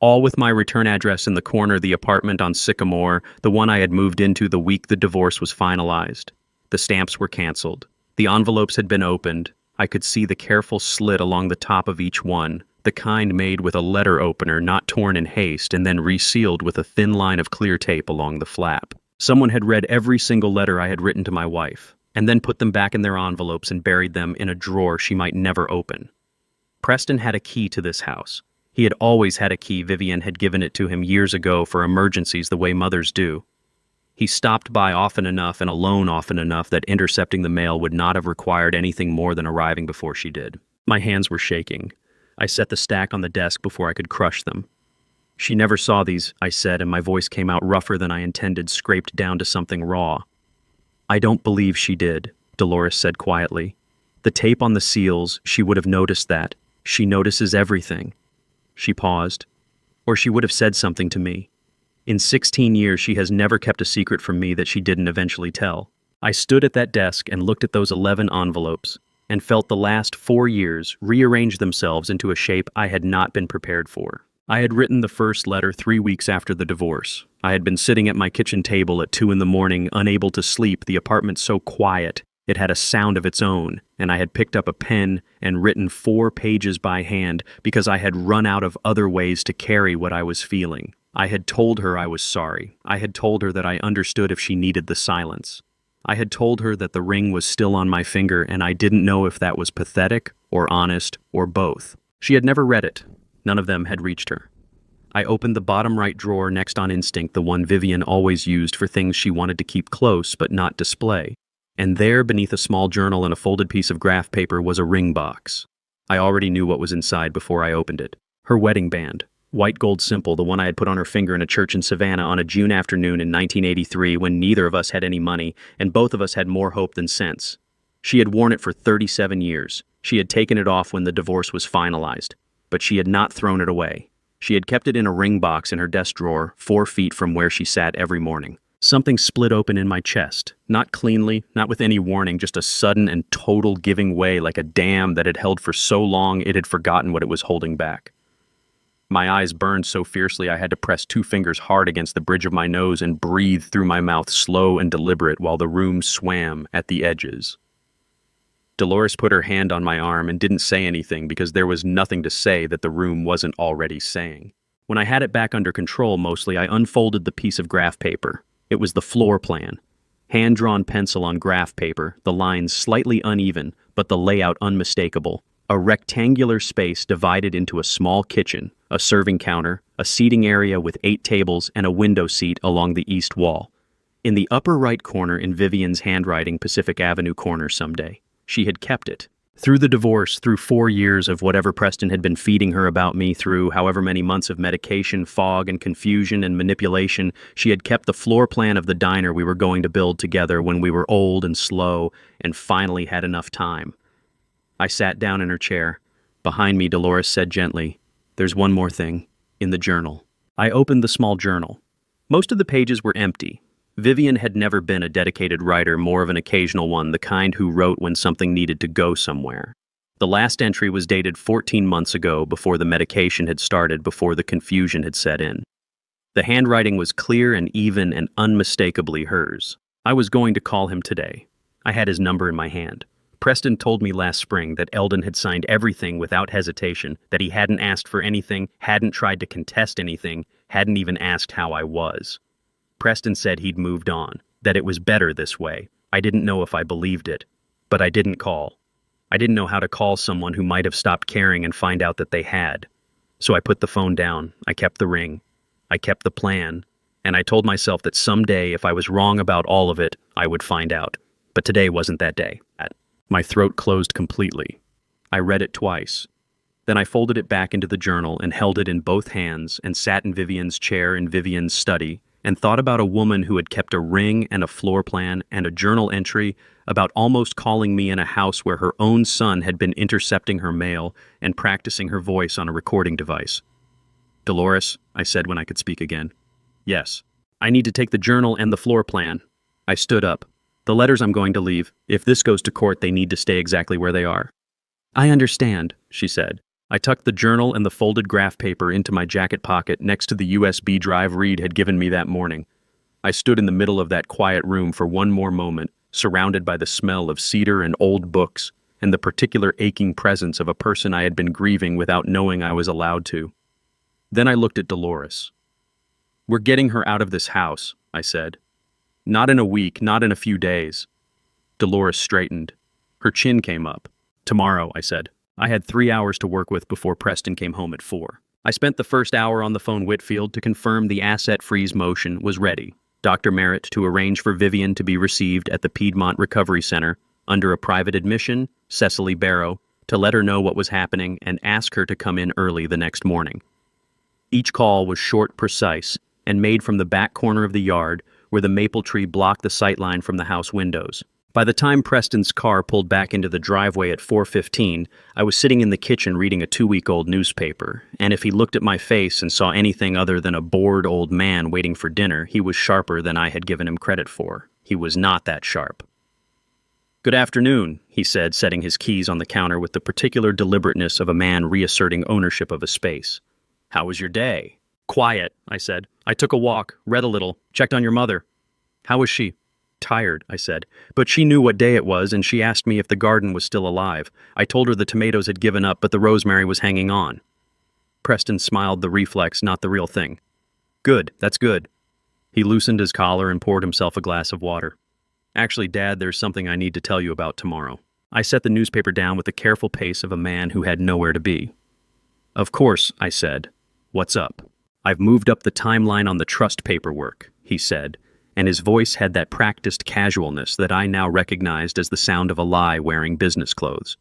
All with my return address in the corner, the apartment on Sycamore, the one I had moved into the week the divorce was finalized. The stamps were canceled. The envelopes had been opened. I could see the careful slit along the top of each one, the kind made with a letter opener not torn in haste and then resealed with a thin line of clear tape along the flap. Someone had read every single letter I had written to my wife, and then put them back in their envelopes and buried them in a drawer she might never open. Preston had a key to this house. He had always had a key. Vivian had given it to him years ago for emergencies the way mothers do. He stopped by often enough and alone often enough that intercepting the mail would not have required anything more than arriving before she did. My hands were shaking. I set the stack on the desk before I could crush them. She never saw these, I said, and my voice came out rougher than I intended, scraped down to something raw. I don't believe she did, Dolores said quietly. The tape on the seals, she would have noticed that. She notices everything. She paused. Or she would have said something to me. In 16 years, she has never kept a secret from me that she didn't eventually tell. I stood at that desk and looked at those 11 envelopes, and felt the last 4 years rearrange themselves into a shape I had not been prepared for. I had written the first letter 3 weeks after the divorce. I had been sitting at my kitchen table at 2 a.m, unable to sleep, the apartment so quiet it had a sound of its own, and I had picked up a pen and written 4 pages by hand because I had run out of other ways to carry what I was feeling. I had told her I was sorry. I had told her that I understood if she needed the silence. I had told her that the ring was still on my finger, and I didn't know if that was pathetic or honest or both. She had never read it. None of them had reached her. I opened the bottom right drawer next on instinct, the one Vivian always used for things she wanted to keep close but not display. And there, beneath a small journal and a folded piece of graph paper, was a ring box. I already knew what was inside before I opened it. Her wedding band. White gold simple, the one I had put on her finger in a church in Savannah on a June afternoon in 1983 when neither of us had any money and both of us had more hope than sense. She had worn it for 37 years. She had taken it off when the divorce was finalized, but she had not thrown it away. She had kept it in a ring box in her desk drawer, 4 feet from where she sat every morning. Something split open in my chest, not cleanly, not with any warning, just a sudden and total giving way like a dam that had held for so long it had forgotten what it was holding back. My eyes burned so fiercely I had to press 2 fingers hard against the bridge of my nose and breathe through my mouth, slow and deliberate, while the room swam at the edges. Dolores put her hand on my arm and didn't say anything because there was nothing to say that the room wasn't already saying. When I had it back under control mostly, I unfolded the piece of graph paper. It was the floor plan. Hand-drawn pencil on graph paper, the lines slightly uneven, but the layout unmistakable. A rectangular space divided into a small kitchen, a serving counter, a seating area with 8 tables and a window seat along the east wall. In the upper right corner in Vivian's handwriting, Pacific Avenue corner someday. She had kept it. Through the divorce, through 4 years of whatever Preston had been feeding her about me, through however many months of medication, fog, and confusion and manipulation, she had kept the floor plan of the diner we were going to build together when we were old and slow and finally had enough time. I sat down in her chair. Behind me, Dolores said gently, "There's one more thing. In the journal." I opened the small journal. Most of the pages were empty. Vivian had never been a dedicated writer, more of an occasional one, the kind who wrote when something needed to go somewhere. The last entry was dated 14 months ago, before the medication had started, before the confusion had set in. The handwriting was clear and even and unmistakably hers. I was going to call him today. I had his number in my hand. Preston told me last spring that Eldon had signed everything without hesitation, that he hadn't asked for anything, hadn't tried to contest anything, hadn't even asked how I was. Preston said he'd moved on, that it was better this way. I didn't know if I believed it, but I didn't call. I didn't know how to call someone who might have stopped caring and find out that they had. So I put the phone down, I kept the ring, I kept the plan, and I told myself that someday, if I was wrong about all of it, I would find out. But today wasn't that day. My throat closed completely. I read it twice. Then I folded it back into the journal and held it in both hands and sat in Vivian's chair in Vivian's study and thought about a woman who had kept a ring and a floor plan and a journal entry about almost calling me in a house where her own son had been intercepting her mail and practicing her voice on a recording device. "Dolores," I said when I could speak again. "Yes. I need to take the journal and the floor plan." I stood up. "The letters I'm going to leave. If this goes to court, they need to stay exactly where they are." "I understand," she said. I tucked the journal and the folded graph paper into my jacket pocket next to the USB drive Reed had given me that morning. I stood in the middle of that quiet room for one more moment, surrounded by the smell of cedar and old books, and the particular aching presence of a person I had been grieving without knowing I was allowed to. Then I looked at Dolores. "We're getting her out of this house," I said. "Not in a week, not in a few days." Dolores straightened. Her chin came up. "Tomorrow," I said. I had 3 hours to work with before Preston came home at 4. I spent the first hour on the phone Whitfield to confirm the asset freeze motion was ready. Dr. Merritt to arrange for Vivian to be received at the Piedmont Recovery Center under a private admission, Cecily Barrow, to let her know what was happening and ask her to come in early the next morning. Each call was short, precise, and made from the back corner of the yard where the maple tree blocked the sightline from the house windows. By the time Preston's car pulled back into the driveway at 4:15, I was sitting in the kitchen reading a 2-week-old newspaper, and if he looked at my face and saw anything other than a bored old man waiting for dinner, he was sharper than I had given him credit for. He was not that sharp. "Good afternoon," he said, setting his keys on the counter with the particular deliberateness of a man reasserting ownership of a space. "How was your day?" "Quiet," I said. "I took a walk, read a little, checked on your mother." "How was she?" "Tired," I said. But she knew what day it was, and she asked me if the garden was still alive. I told her the tomatoes had given up, but the rosemary was hanging on. Preston smiled, the reflex, not the real thing. "Good, that's good." He loosened his collar and poured himself a glass of water. "Actually, Dad, there's something I need to tell you about tomorrow." I set the newspaper down with the careful pace of a man who had nowhere to be. "Of course," I said. "What's up?" "I've moved up the timeline on the trust paperwork," he said, and his voice had that practiced casualness that I now recognized as the sound of a lie wearing business clothes.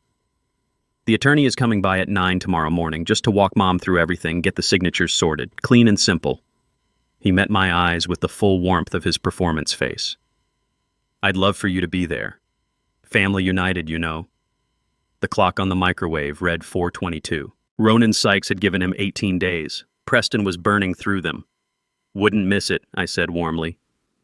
"The attorney is coming by at 9 tomorrow morning just to walk Mom through everything, get the signatures sorted. Clean and simple." He met my eyes with the full warmth of his performance face. "I'd love for you to be there. Family united, you know." The clock on the microwave read 4:22. Ronan Sykes had given him 18 days. Preston was burning through them. "Wouldn't miss it," I said warmly.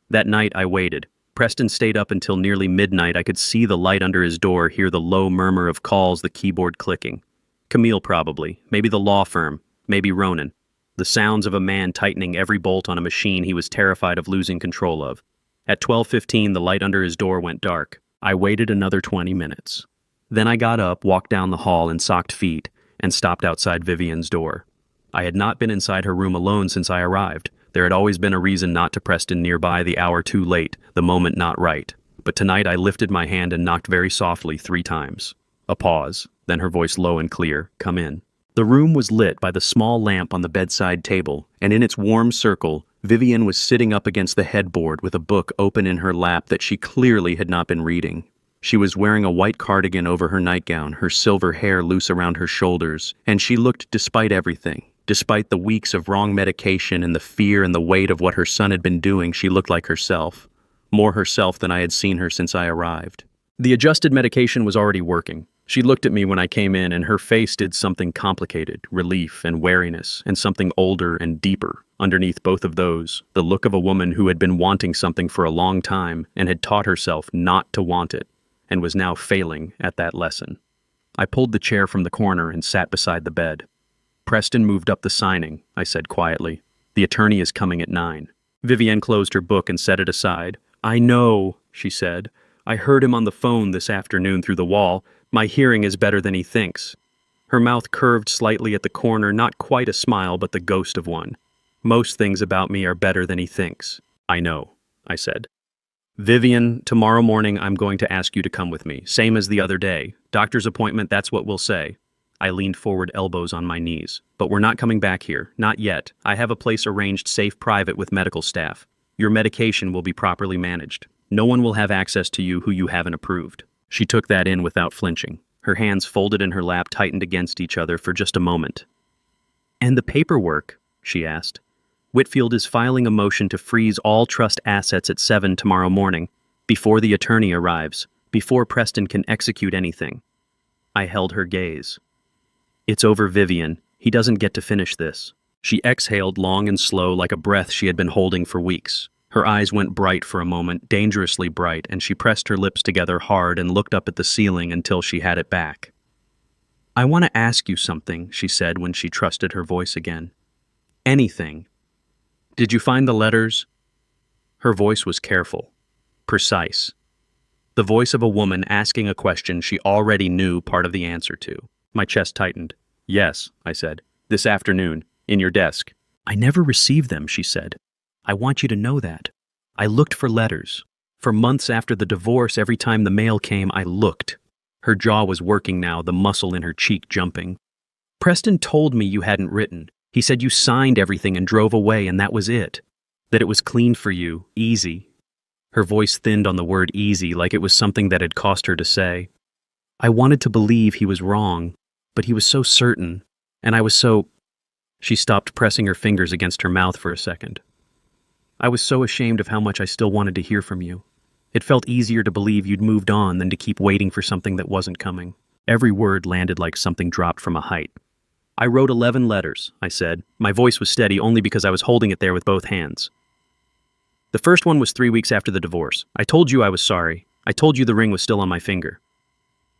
That night I waited. Preston stayed up until nearly midnight. I could see the light under his door, hear the low murmur of calls, the keyboard clicking. Camille probably, maybe the law firm, maybe Ronan. The sounds of a man tightening every bolt on a machine he was terrified of losing control of. At 12:15, the light under his door went dark. I waited another 20 minutes. Then I got up, walked down the hall in socked feet, and stopped outside Vivian's door. I had not been inside her room alone since I arrived. There had always been a reason not to Preston nearby, the hour too late, the moment not right. But tonight I lifted my hand and knocked very softly 3 times. A pause, then her voice low and clear, "Come in." The room was lit by the small lamp on the bedside table, and in its warm circle, Vivian was sitting up against the headboard with a book open in her lap that she clearly had not been reading. She was wearing a white cardigan over her nightgown, her silver hair loose around her shoulders, and she looked, despite everything, despite the weeks of wrong medication and the fear and the weight of what her son had been doing, she looked like herself. More herself than I had seen her since I arrived. The adjusted medication was already working. She looked at me when I came in, and her face did something complicated, relief and wariness, and something older and deeper. Underneath both of those, the look of a woman who had been wanting something for a long time and had taught herself not to want it, and was now failing at that lesson. I pulled the chair from the corner and sat beside the bed. "Preston moved up the signing," I said quietly. "The attorney is coming at 9. Vivian closed her book and set it aside. "I know," she said. "I heard him on the phone this afternoon through the wall. My hearing is better than he thinks." Her mouth curved slightly at the corner, not quite a smile, but the ghost of one. "Most things about me are better than he thinks." "I know," I said. "Vivian, tomorrow morning I'm going to ask you to come with me, same as the other day. Doctor's appointment, that's what we'll say." I leaned forward, elbows on my knees. "But we're not coming back here, not yet. I have a place arranged safe private with medical staff. Your medication will be properly managed. No one will have access to you who you haven't approved." She took that in without flinching. Her hands folded in her lap tightened against each other for just a moment. "And the paperwork?" she asked. "Whitfield is filing a motion to freeze all trust assets at 7 tomorrow morning, before the attorney arrives, before Preston can execute anything." I held her gaze. "It's over, Vivian. He doesn't get to finish this." She exhaled long and slow like a breath she had been holding for weeks. Her eyes went bright for a moment, dangerously bright, and she pressed her lips together hard and looked up at the ceiling until she had it back. "I want to ask you something," she said when she trusted her voice again. "Anything. Did you find the letters?" Her voice was careful, precise. The voice of a woman asking a question she already knew part of the answer to. My chest tightened. "Yes," I said. "This afternoon, in your desk." "I never received them," she said. "I want you to know that. I looked for letters. For months after the divorce, every time the mail came, I looked." Her jaw was working now, the muscle in her cheek jumping. "Preston told me you hadn't written. He said you signed everything and drove away, and that was it. That it was clean for you, easy." Her voice thinned on the word easy, like it was something that had cost her to say. "I wanted to believe he was wrong, but he was so certain, and I was so—" She stopped, pressing her fingers against her mouth for a second. "I was so ashamed of how much I still wanted to hear from you. It felt easier to believe you'd moved on than to keep waiting for something that wasn't coming." Every word landed like something dropped from a height. "I wrote 11 letters, I said. My voice was steady only because I was holding it there with both hands. "The first one was 3 weeks after the divorce. I told you I was sorry. I told you the ring was still on my finger."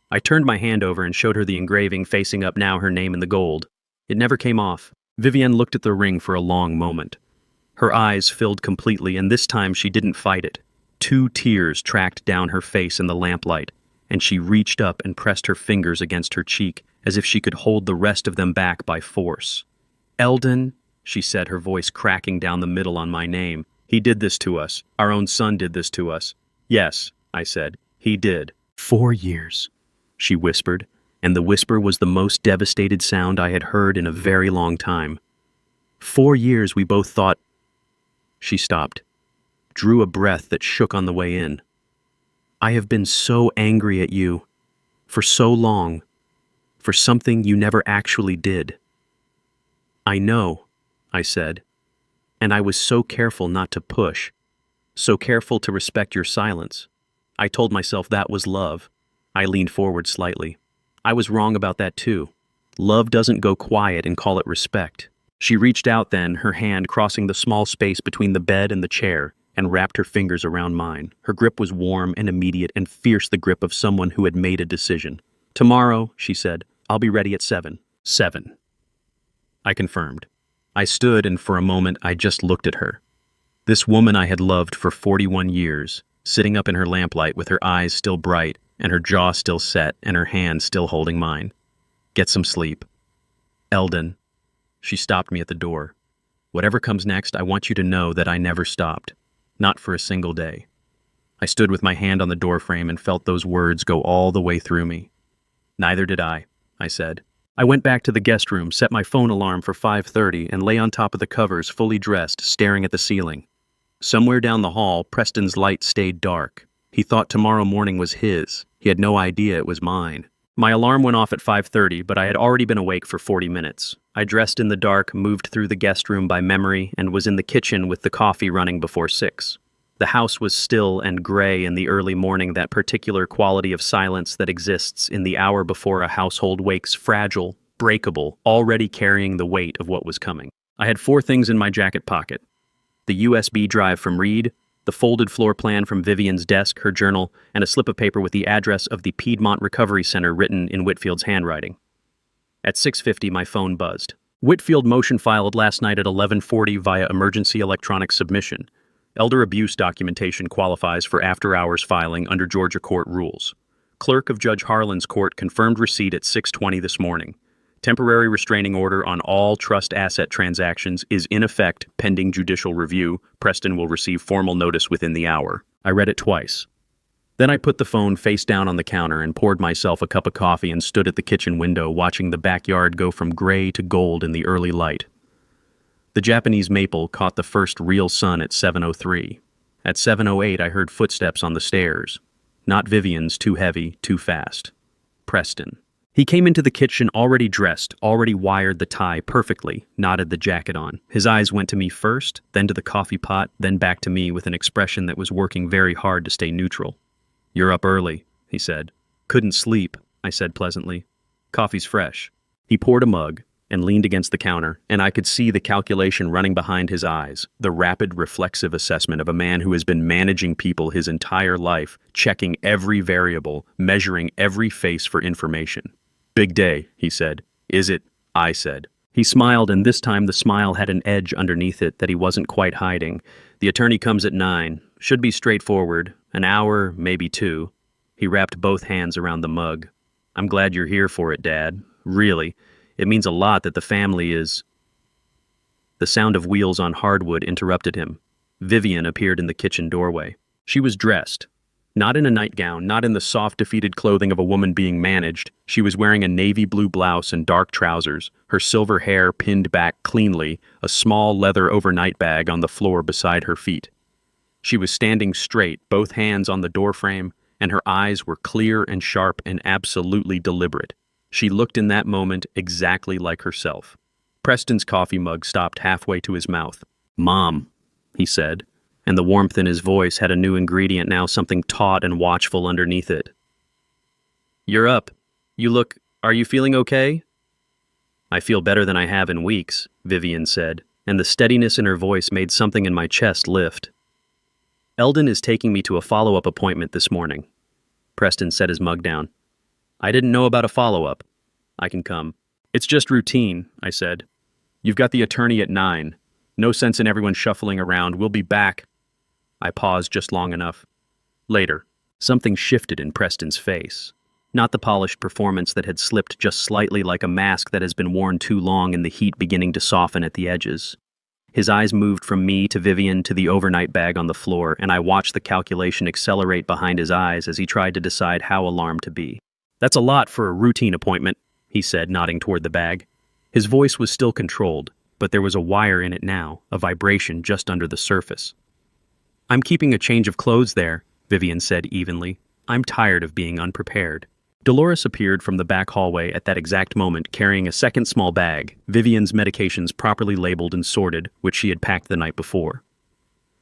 I turned my hand over and showed her the engraving facing up, now her name in the gold. It never came off. Vivian looked at the ring for a long moment. Her eyes filled completely, and this time she didn't fight it. 2 tears tracked down her face in the lamplight, and she reached up and pressed her fingers against her cheek, as if she could hold the rest of them back by force. "Eldon," she said, her voice cracking down the middle on my name. "He did this to us. Our own son did this to us." "Yes," I said. "He did." 4 years, she whispered, and the whisper was the most devastated sound I had heard in a very long time. 4 years we both thought— She stopped, drew a breath that shook on the way in. "I have been so angry at you, for so long, for something you never actually did." "I know," I said, "and I was so careful not to push, so careful to respect your silence. I told myself that was love." I leaned forward slightly. "I was wrong about that too. Love doesn't go quiet and call it respect." She reached out then, her hand crossing the small space between the bed and the chair, and wrapped her fingers around mine. Her grip was warm and immediate and fierce, the grip of someone who had made a decision. "Tomorrow," she said, "I'll be ready at 7. 7. I confirmed. I stood, and for a moment I just looked at her. This woman I had loved for 41 years, sitting up in her lamplight with her eyes still bright, and her jaw still set, and her hand still holding mine. "Get some sleep. Eldon." She stopped me at the door. "Whatever comes next, I want you to know that I never stopped. Not for a single day." I stood with my hand on the doorframe and felt those words go all the way through me. "Neither did I," I said. I went back to the guest room, set my phone alarm for 5:30, and lay on top of the covers, fully dressed, staring at the ceiling. Somewhere down the hall, Preston's light stayed dark. He thought tomorrow morning was his. He had no idea it was mine. My alarm went off at 5:30, but I had already been awake for 40 minutes. I dressed in the dark, moved through the guest room by memory, and was in the kitchen with the coffee running before 6. The house was still and gray in the early morning, that particular quality of silence that exists in the hour before a household wakes, fragile, breakable, already carrying the weight of what was coming. I had 4 things in my jacket pocket: the USB drive from Reed, the folded floor plan from Vivian's desk, her journal, and a slip of paper with the address of the Piedmont Recovery Center written in Whitfield's handwriting. At 6:50, my phone buzzed. Whitfield motion filed last night at 11:40 via emergency electronic submission. Elder abuse documentation qualifies for after-hours filing under Georgia court rules. Clerk of Judge Harlan's court confirmed receipt at 6:20 this morning. Temporary restraining order on all trust asset transactions is in effect pending judicial review. Preston will receive formal notice within the hour. I read it twice. Then I put the phone face down on the counter and poured myself a cup of coffee and stood at the kitchen window watching the backyard go from gray to gold in the early light. The Japanese maple caught the first real sun at 7:03. At 7:08, I heard footsteps on the stairs. Not Vivian's, too heavy, too fast. Preston. He came into the kitchen already dressed, already wired the tie perfectly, knotted the jacket on. His eyes went to me first, then to the coffee pot, then back to me with an expression that was working very hard to stay neutral. "You're up early," he said. "Couldn't sleep," I said pleasantly. "Coffee's fresh." He poured a mug and leaned against the counter, and I could see the calculation running behind his eyes, the rapid, reflexive assessment of a man who has been managing people his entire life, checking every variable, measuring every face for information. "Big day," he said. "Is it?" I said. He smiled, and this time the smile had an edge underneath it that he wasn't quite hiding. "The attorney comes at 9. Should be straightforward. An hour, maybe 2. He wrapped both hands around the mug. "I'm glad you're here for it, Dad. Really. It means a lot that the family is—" The sound of wheels on hardwood interrupted him. Vivian appeared in the kitchen doorway. She was dressed. Not in a nightgown, not in the soft, defeated clothing of a woman being managed. She was wearing a navy blue blouse and dark trousers, her silver hair pinned back cleanly, a small leather overnight bag on the floor beside her feet. She was standing straight, both hands on the doorframe, and her eyes were clear and sharp and absolutely deliberate. She looked in that moment exactly like herself. Preston's coffee mug stopped halfway to his mouth. "Mom," he said, and the warmth in his voice had a new ingredient now, something taut and watchful underneath it. "You're up. Are you feeling okay?" "I feel better than I have in weeks," Vivian said, and the steadiness in her voice made something in my chest lift. "Eldon is taking me to a follow-up appointment this morning." Preston set his mug down. "I didn't know about a follow-up. I can come." "It's just routine," I said. "You've got the attorney at 9. No sense in everyone shuffling around. We'll be back." I paused just long enough. "Later." Something shifted in Preston's face. Not the polished performance that had slipped just slightly like a mask that has been worn too long and the heat beginning to soften at the edges. His eyes moved from me to Vivian to the overnight bag on the floor, and I watched the calculation accelerate behind his eyes as he tried to decide how alarmed to be. "That's a lot for a routine appointment," he said, nodding toward the bag. His voice was still controlled, but there was a wire in it now, a vibration just under the surface. "I'm keeping a change of clothes there," Vivian said evenly. "I'm tired of being unprepared." Dolores appeared from the back hallway at that exact moment, carrying a second small bag, Vivian's medications properly labeled and sorted, which she had packed the night before.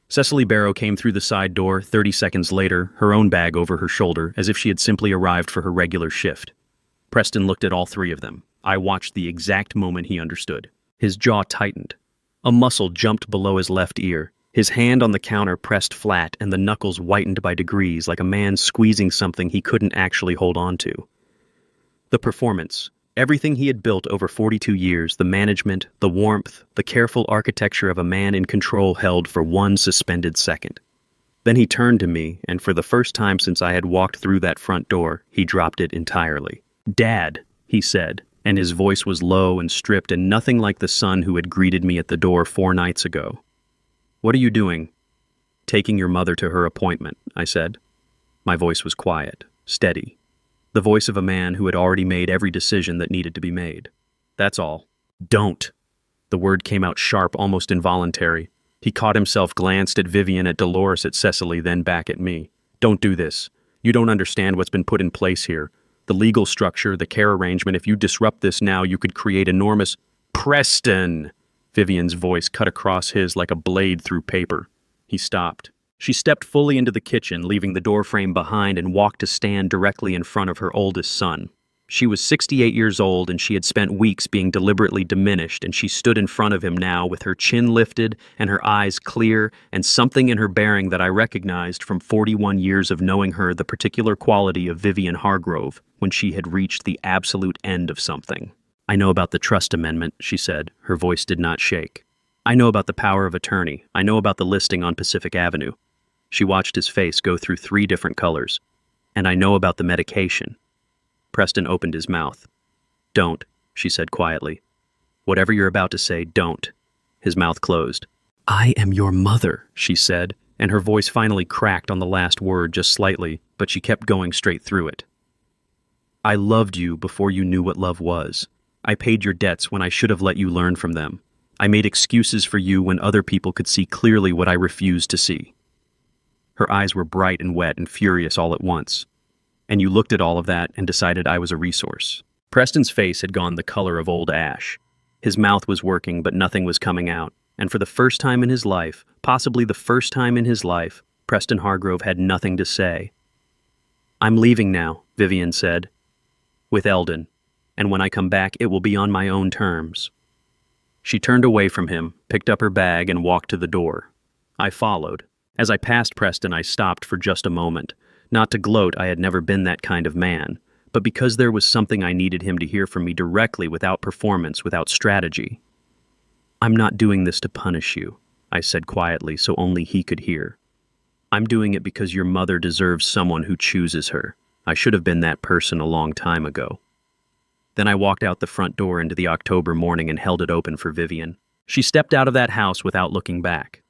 Cecily Barrow came through the side door 30 seconds later, her own bag over her shoulder, as if she had simply arrived for her regular shift. Preston looked at all 3 of them. I watched the exact moment he understood. His jaw tightened. A muscle jumped below his left ear. His hand on the counter pressed flat, and the knuckles whitened by degrees like a man squeezing something he couldn't actually hold on to. The performance, everything he had built over 42 years, the management, the warmth, the careful architecture of a man in control held for one suspended second. Then he turned to me, and for the first time since I had walked through that front door, he dropped it entirely. "Dad," he said, and his voice was low and stripped and nothing like the son who had greeted me at the door 4 nights ago. "What are you doing?" "Taking your mother to her appointment," I said. My voice was quiet, steady. The voice of a man who had already made every decision that needed to be made. That's all. Don't. The word came out sharp, almost involuntary. He caught himself, glanced at Vivian, at Dolores, at Cecily, then back at me. Don't do this. You don't understand what's been put in place here. The legal structure, the care arrangement, if you disrupt this now, you could create enormous— Preston! Vivian's voice cut across his like a blade through paper. He stopped. She stepped fully into the kitchen, leaving the doorframe behind, and walked to stand directly in front of her oldest son. She was 68 years old, and she had spent weeks being deliberately diminished, and she stood in front of him now with her chin lifted and her eyes clear, and something in her bearing that I recognized from 41 years of knowing her, the particular quality of Vivian Hargrove, when she had reached the absolute end of something. I know about the trust amendment, she said. Her voice did not shake. I know about the power of attorney. I know about the listing on Pacific Avenue. She watched his face go through 3 different colors. And I know about the medication. Preston opened his mouth. Don't, she said quietly. Whatever you're about to say, don't. His mouth closed. I am your mother, she said, and her voice finally cracked on the last word just slightly, but she kept going straight through it. I loved you before you knew what love was. I paid your debts when I should have let you learn from them. I made excuses for you when other people could see clearly what I refused to see. Her eyes were bright and wet and furious all at once. And you looked at all of that and decided I was a resource. Preston's face had gone the color of old ash. His mouth was working, but nothing was coming out. And for the first time in his life, possibly the first time in his life, Preston Hargrove had nothing to say. I'm leaving now, Vivian said. With Eldon. And when I come back, it will be on my own terms. She turned away from him, picked up her bag, and walked to the door. I followed. As I passed Preston, I stopped for just a moment. Not to gloat, I had never been that kind of man, but because there was something I needed him to hear from me directly, without performance, without strategy. I'm not doing this to punish you, I said quietly so only he could hear. I'm doing it because your mother deserves someone who chooses her. I should have been that person a long time ago. Then I walked out the front door into the October morning and held it open for Vivian. She stepped out of that house without looking back.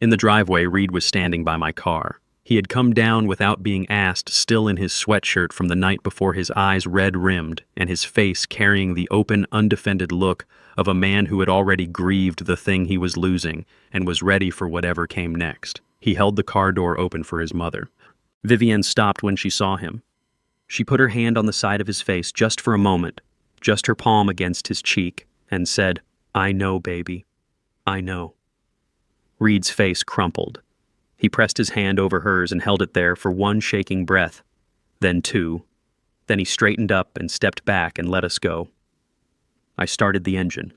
In the driveway, Reed was standing by my car. He had come down without being asked, still in his sweatshirt from the night before, his eyes red-rimmed, and his face carrying the open, undefended look of a man who had already grieved the thing he was losing and was ready for whatever came next. He held the car door open for his mother. Vivian stopped when she saw him. She put her hand on the side of his face just for a moment, just her palm against his cheek, and said, I know, baby. I know. Reed's face crumpled. He pressed his hand over hers and held it there for one shaking breath, then 2. Then he straightened up and stepped back and let us go. I started the engine.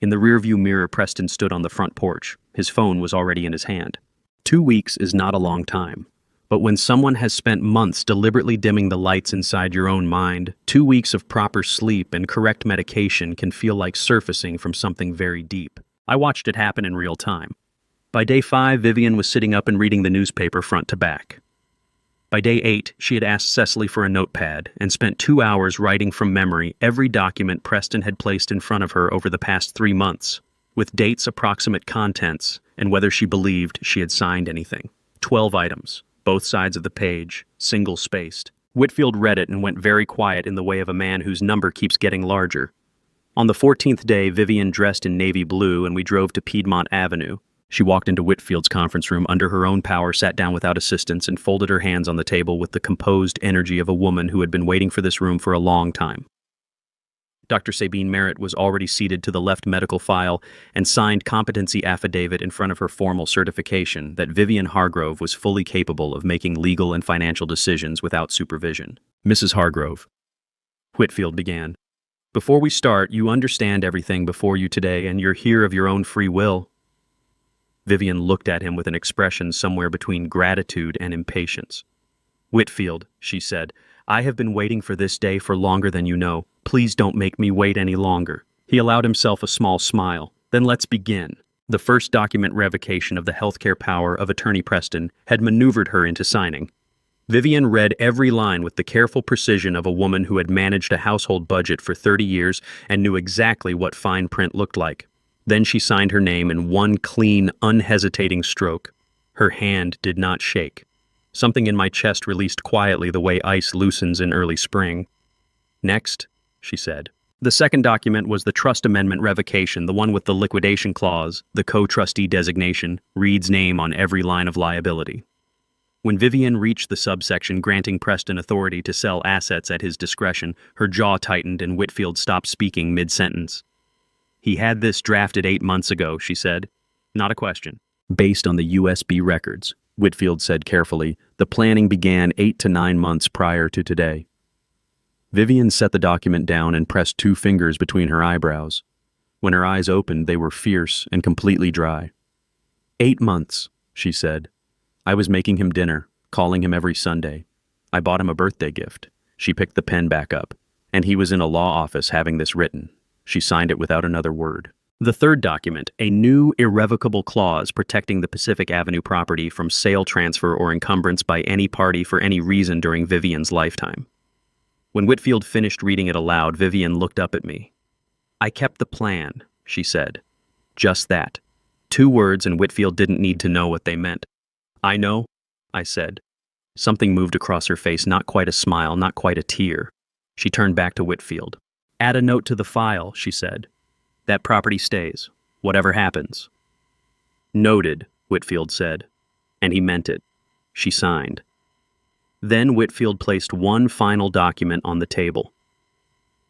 In the rearview mirror, Preston stood on the front porch. His phone was already in his hand. 2 weeks is not a long time. But when someone has spent months deliberately dimming the lights inside your own mind, 2 weeks of proper sleep and correct medication can feel like surfacing from something very deep. I watched it happen in real time. By day 5, Vivian was sitting up and reading the newspaper front to back. By day 8, she had asked Cecily for a notepad and spent 2 hours writing from memory every document Preston had placed in front of her over the past 3 months, with dates, approximate contents, and whether she believed she had signed anything. 12 items, both sides of the page, single-spaced. Whitfield read it and went very quiet in the way of a man whose number keeps getting larger. On the 14th day, Vivian dressed in navy blue and we drove to Piedmont Avenue. She walked into Whitfield's conference room under her own power, sat down without assistance, and folded her hands on the table with the composed energy of a woman who had been waiting for this room for a long time. Dr. Sabine Merritt was already seated to the left medical file and signed competency affidavit in front of her formal certification that Vivian Hargrove was fully capable of making legal and financial decisions without supervision. Mrs. Hargrove, Whitfield began, before we start, you understand everything before you today, and you're here of your own free will. Vivian looked at him with an expression somewhere between gratitude and impatience. Whitfield, she said, I have been waiting for this day for longer than you know. Please don't make me wait any longer. He allowed himself a small smile. Then let's begin. The first document revocation of the healthcare power of Attorney Preston had maneuvered her into signing. Vivian read every line with the careful precision of a woman who had managed a household budget for 30 years and knew exactly what fine print looked like. Then she signed her name in one clean, unhesitating stroke. Her hand did not shake. Something in my chest released quietly the way ice loosens in early spring. Next, she said. The second document was the trust amendment revocation, the one with the liquidation clause, the co-trustee designation, Reed's name on every line of liability. When Vivian reached the subsection granting Preston authority to sell assets at his discretion, her jaw tightened and Whitfield stopped speaking mid-sentence. He had this drafted 8 months ago, she said. Not a question. Based on the USB records, Whitfield said carefully, the planning began 8 to 9 months prior to today. Vivian set the document down and pressed 2 fingers between her eyebrows. When her eyes opened, they were fierce and completely dry. 8 months, she said. I was making him dinner, calling him every Sunday. I bought him a birthday gift. She picked the pen back up. And he was in a law office having this written. She signed it without another word. The third document, a new irrevocable clause protecting the Pacific Avenue property from sale, transfer, or encumbrance by any party for any reason during Vivian's lifetime. When Whitfield finished reading it aloud, Vivian looked up at me. I kept the plan, she said. Just that. 2 words, and Whitfield didn't need to know what they meant. I know, I said. Something moved across her face, not quite a smile, not quite a tear. She turned back to Whitfield. Add a note to the file, she said. That property stays, whatever happens. Noted, Whitfield said. And he meant it. She signed. Then Whitfield placed one final document on the table.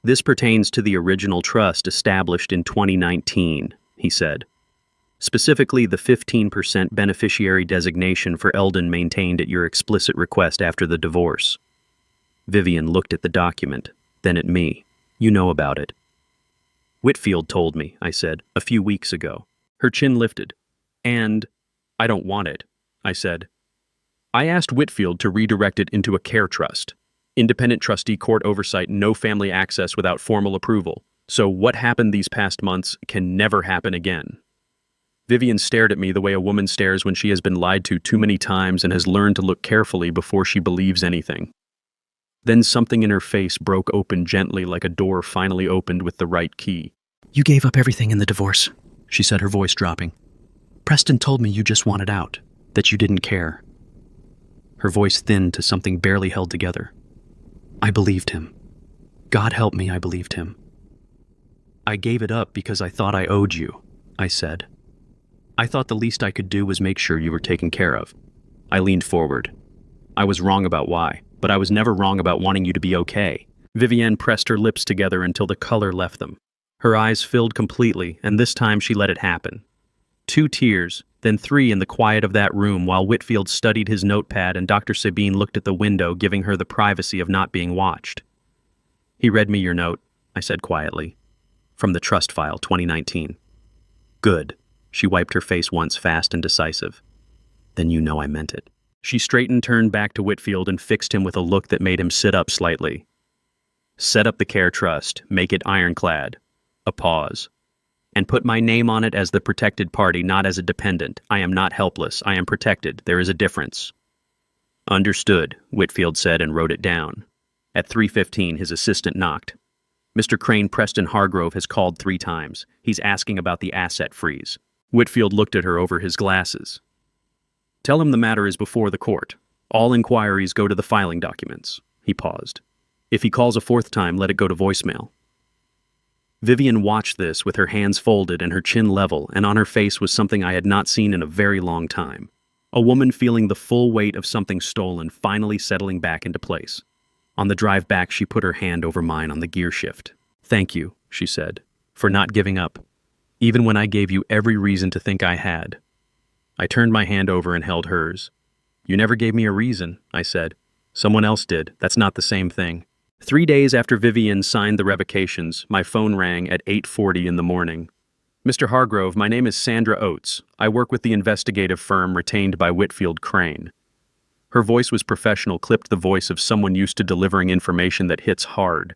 This pertains to the original trust established in 2019, he said. Specifically, the 15% beneficiary designation for Eldon maintained at your explicit request after the divorce. Vivian looked at the document, then at me. You know about it. Whitfield told me, I said, a few weeks ago. Her chin lifted. And I don't want it, I said. I asked Whitfield to redirect it into a care trust. Independent trustee court oversight, no family access without formal approval. So what happened these past months can never happen again. Vivian stared at me the way a woman stares when she has been lied to too many times and has learned to look carefully before she believes anything. Then something in her face broke open gently like a door finally opened with the right key. You gave up everything in the divorce, she said, her voice dropping. Preston told me you just wanted out, that you didn't care. Her voice thinned to something barely held together. I believed him. God help me, I believed him. I gave it up because I thought I owed you, I said. I thought the least I could do was make sure you were taken care of. I leaned forward. I was wrong about why, but I was never wrong about wanting you to be okay. Vivian pressed her lips together until the color left them. Her eyes filled completely, and this time she let it happen. 2 tears, then 3 in the quiet of that room while Whitfield studied his notepad and Dr. Sabine looked at the window, giving her the privacy of not being watched. He read me your note, I said quietly. From the trust file, 2019. Good. She wiped her face once, fast and decisive. Then you know I meant it. She straightened, turned back to Whitfield, and fixed him with a look that made him sit up slightly. Set up the care trust, make it ironclad. A pause. And put my name on it as the protected party, not as a dependent. I am not helpless. I am protected. There is a difference. Understood, Whitfield said and wrote it down. At 3:15, his assistant knocked. Mr. Crane, Preston Hargrove has called 3 times. He's asking about the asset freeze. Whitfield looked at her over his glasses. Tell him the matter is before the court. All inquiries go to the filing documents. He paused. If he calls a 4th time, let it go to voicemail. Vivian watched this with her hands folded and her chin level, and on her face was something I had not seen in a very long time. A woman feeling the full weight of something stolen, finally settling back into place. On the drive back, she put her hand over mine on the gear shift. Thank you, she said, for not giving up, even when I gave you every reason to think I had. I turned my hand over and held hers. You never gave me a reason, I said. Someone else did. That's not the same thing. 3 days after Vivian signed the revocations, my phone rang at 8:40 in the morning. Mr. Hargrove, my name is Sandra Oates. I work with the investigative firm retained by Whitfield Crane. Her voice was professional, clipped the voice of someone used to delivering information that hits hard.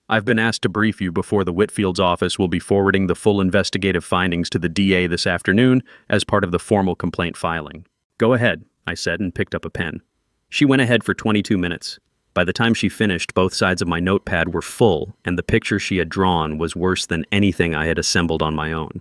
I've been asked to brief you before the Whitfield's office will be forwarding the full investigative findings to the DA this afternoon as part of the formal complaint filing. Go ahead, I said and picked up a pen. She went ahead for 22 minutes. By the time she finished, both sides of my notepad were full, and the picture she had drawn was worse than anything I had assembled on my own.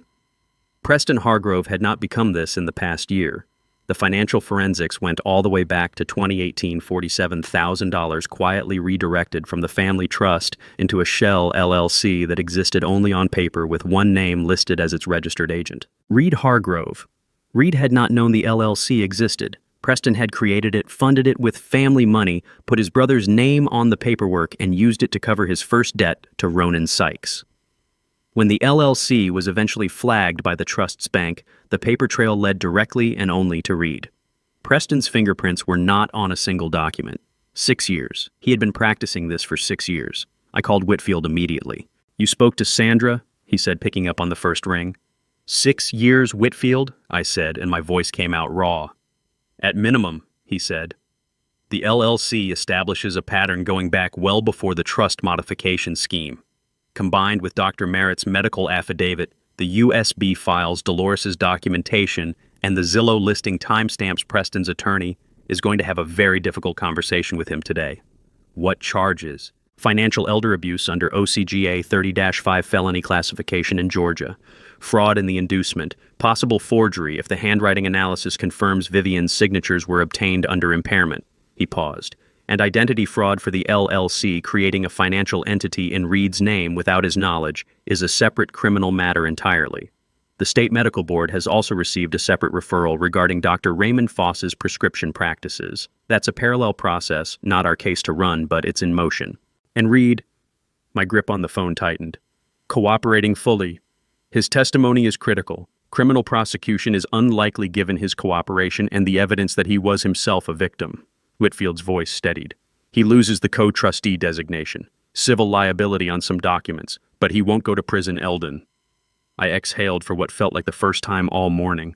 Preston Hargrove had not become this in the past year. The financial forensics went all the way back to 2018. $47,000 quietly redirected from the family trust into a shell LLC that existed only on paper with one name listed as its registered agent. Reed Hargrove. Reed had not known the LLC existed. Preston had created it, funded it with family money, put his brother's name on the paperwork, and used it to cover his first debt to Ronan Sykes. When the LLC was eventually flagged by the trust's bank, the paper trail led directly and only to Reed. Preston's fingerprints were not on a single document. 6 years. He had been practicing this for 6 years. I called Whitfield immediately. "You spoke to Sandra?" he said, picking up on the first ring. 6 years, Whitfield? I said, and my voice came out raw. "At minimum," he said. "The LLC establishes a pattern going back well before the trust modification scheme. Combined with Dr. Merritt's medical affidavit, the USB files, Dolores's documentation, and the Zillow listing timestamps, Preston's attorney is going to have a very difficult conversation with him today." "What charges?" "Financial elder abuse under OCGA 30-5 felony classification in Georgia. Fraud in the inducement. Possible forgery if the handwriting analysis confirms Vivian's signatures were obtained under impairment." He paused. "And identity fraud for the LLC creating a financial entity in Reed's name without his knowledge is a separate criminal matter entirely. The State Medical Board has also received a separate referral regarding Dr. Raymond Foss's prescription practices. That's a parallel process, not our case to run, but it's in motion. And Reed," my grip on the phone tightened, "cooperating fully. His testimony is critical. Criminal prosecution is unlikely given his cooperation and the evidence that he was himself a victim." Whitfield's voice steadied. "He loses the co-trustee designation, civil liability on some documents, but he won't go to prison, Eldon." I exhaled for what felt like the first time all morning.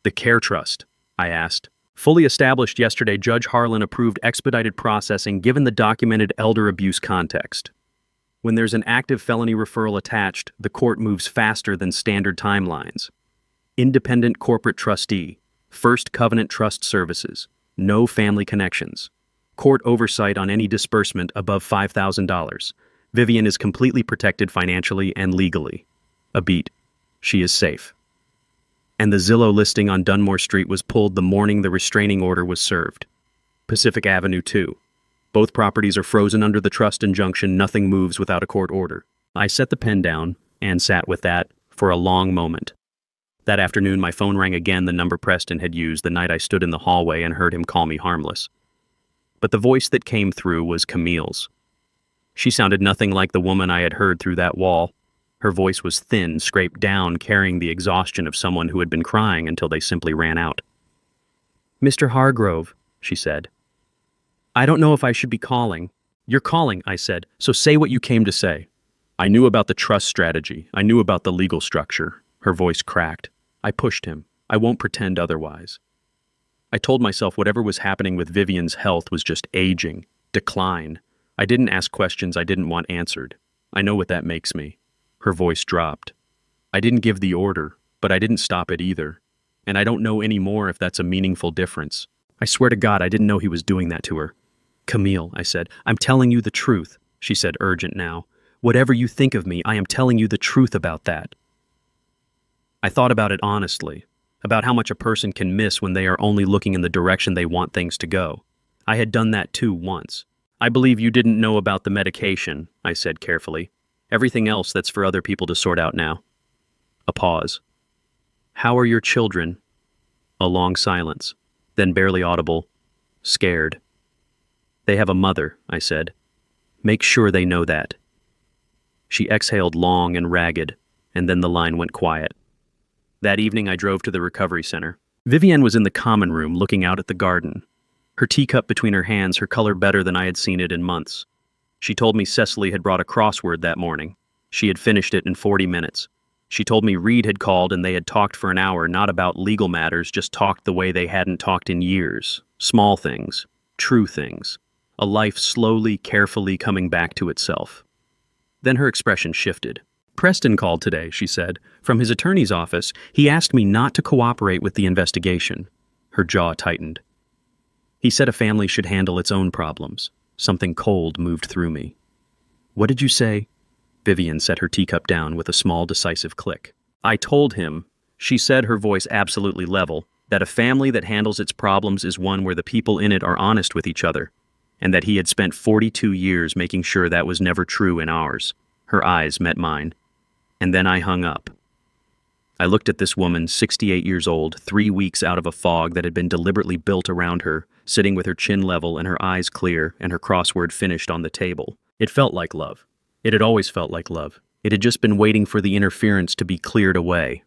"The Care Trust?" I asked. "Fully established yesterday, Judge Harlan approved expedited processing given the documented elder abuse context. When there's an active felony referral attached, the court moves faster than standard timelines. Independent corporate trustee, First Covenant Trust Services, no family connections. Court oversight on any disbursement above $5,000. Vivian is completely protected financially and legally. A beat. She is safe." And the Zillow listing on Dunmore Street was pulled the morning the restraining order was served. Pacific Avenue 2. Both properties are frozen under the trust injunction. Nothing moves without a court order. I set the pen down and sat with that for a long moment. That afternoon, my phone rang again, the number Preston had used the night I stood in the hallway and heard him call me harmless. But the voice that came through was Camille's. She sounded nothing like the woman I had heard through that wall. Her voice was thin, scraped down, carrying the exhaustion of someone who had been crying until they simply ran out. "Mr. Hargrove," she said. "I don't know if I should be calling." "You're calling," I said, "so say what you came to say." "I knew about the trust strategy. I knew about the legal structure." Her voice cracked. I pushed him. I won't pretend otherwise. I told myself whatever was happening with Vivian's health was just aging, decline. I didn't ask questions I didn't want answered. I know what that makes me. Her voice dropped. "I didn't give the order, but I didn't stop it either. And I don't know anymore if that's a meaningful difference. I swear to God, I didn't know he was doing that to her." "Camille," I said, "I'm telling you the truth," she said, urgent now. "Whatever you think of me, I am telling you the truth about that." I thought about it honestly, about how much a person can miss when they are only looking in the direction they want things to go. I had done that too once. "I believe you didn't know about the medication," I said carefully. "Everything else, that's for other people to sort out now." A pause. "How are your children?" A long silence, then barely audible, "Scared." "They have a mother," I said. "Make sure they know that." She exhaled long and ragged, and then the line went quiet. That evening I drove to the recovery center. Vivian was in the common room looking out at the garden. Her teacup between her hands, her color better than I had seen it in months. She told me Cecily had brought a crossword that morning. She had finished it in 40 minutes. She told me Reed had called and they had talked for an hour, not about legal matters, just talked the way they hadn't talked in years. Small things, true things. A life slowly, carefully coming back to itself. Then her expression shifted. "Preston called today," she said. "From his attorney's office. He asked me not to cooperate with the investigation." Her jaw tightened. "He said a family should handle its own problems." Something cold moved through me. "What did you say?" Vivian set her teacup down with a small, decisive click. "I told him," she said, her voice absolutely level, that a family that handles its problems is one where the people in it are honest with each other, and that he had spent 42 years making sure that was never true in ours. Her eyes met mine. And then I hung up. I looked at this woman, 68 years old, 3 weeks out of a fog that had been deliberately built around her, sitting with her chin level and her eyes clear and her crossword finished on the table. It felt like love. It had always felt like love. It had just been waiting for the interference to be cleared away.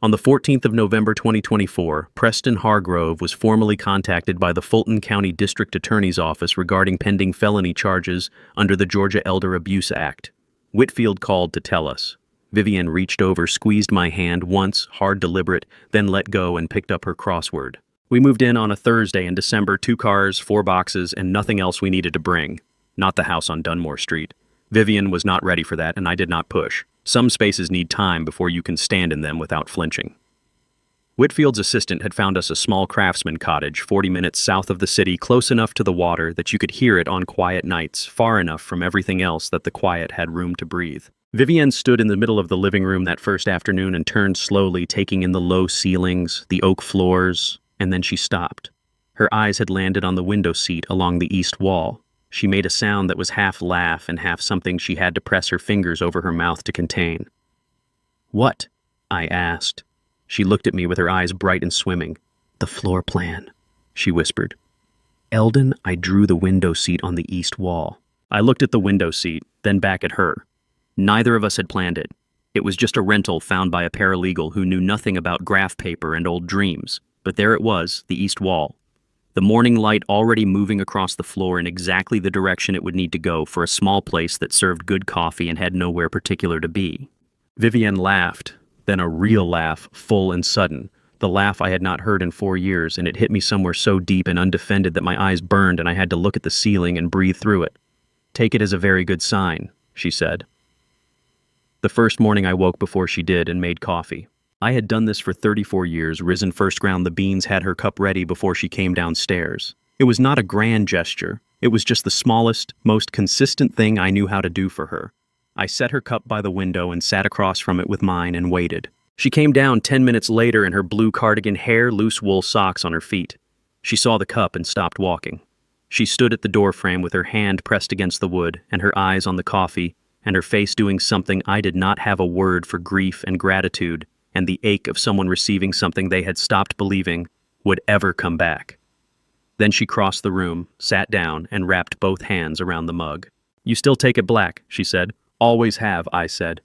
On the 14th of November 2024, Preston Hargrove was formally contacted by the Fulton County District Attorney's Office regarding pending felony charges under the Georgia Elder Abuse Act. Whitfield called to tell us. Vivian reached over, squeezed my hand once, hard, deliberate, then let go and picked up her crossword. We moved in on a Thursday in December, 2 cars, 4 boxes, and nothing else we needed to bring. Not the house on Dunmore Street. Vivian was not ready for that, and I did not push. Some spaces need time before you can stand in them without flinching. Whitfield's assistant had found us a small craftsman cottage 40 minutes south of the city, close enough to the water that you could hear it on quiet nights, far enough from everything else that the quiet had room to breathe. Vivian stood in the middle of the living room that first afternoon and turned slowly, taking in the low ceilings, the oak floors, and then she stopped. Her eyes had landed on the window seat along the east wall. She made a sound that was half laugh and half something she had to press her fingers over her mouth to contain. "What?" I asked. She looked at me with her eyes bright and swimming. "The floor plan," she whispered. "Eldon, I drew the window seat on the east wall." I looked at the window seat, then back at her. Neither of us had planned it. It was just a rental found by a paralegal who knew nothing about graph paper and old dreams. But there it was, the east wall. The morning light already moving across the floor in exactly the direction it would need to go for a small place that served good coffee and had nowhere particular to be. Vivian laughed, then a real laugh, full and sudden. The laugh I had not heard in 4 years, and it hit me somewhere so deep and undefended that my eyes burned and I had to look at the ceiling and breathe through it. "Take it as a very good sign," she said. The first morning I woke before she did and made coffee. I had done this for 34 years, risen first, ground the beans, had her cup ready before she came downstairs. It was not a grand gesture. It was just the smallest, most consistent thing I knew how to do for her. I set her cup by the window and sat across from it with mine and waited. She came down 10 minutes later in her blue cardigan, hair, loose wool socks on her feet. She saw the cup and stopped walking. She stood at the doorframe with her hand pressed against the wood and her eyes on the coffee and her face doing something I did not have a word for: grief and gratitude and the ache of someone receiving something they had stopped believing would ever come back. Then she crossed the room, sat down, and wrapped both hands around the mug. "You still take it black," she said. "Always have," I said.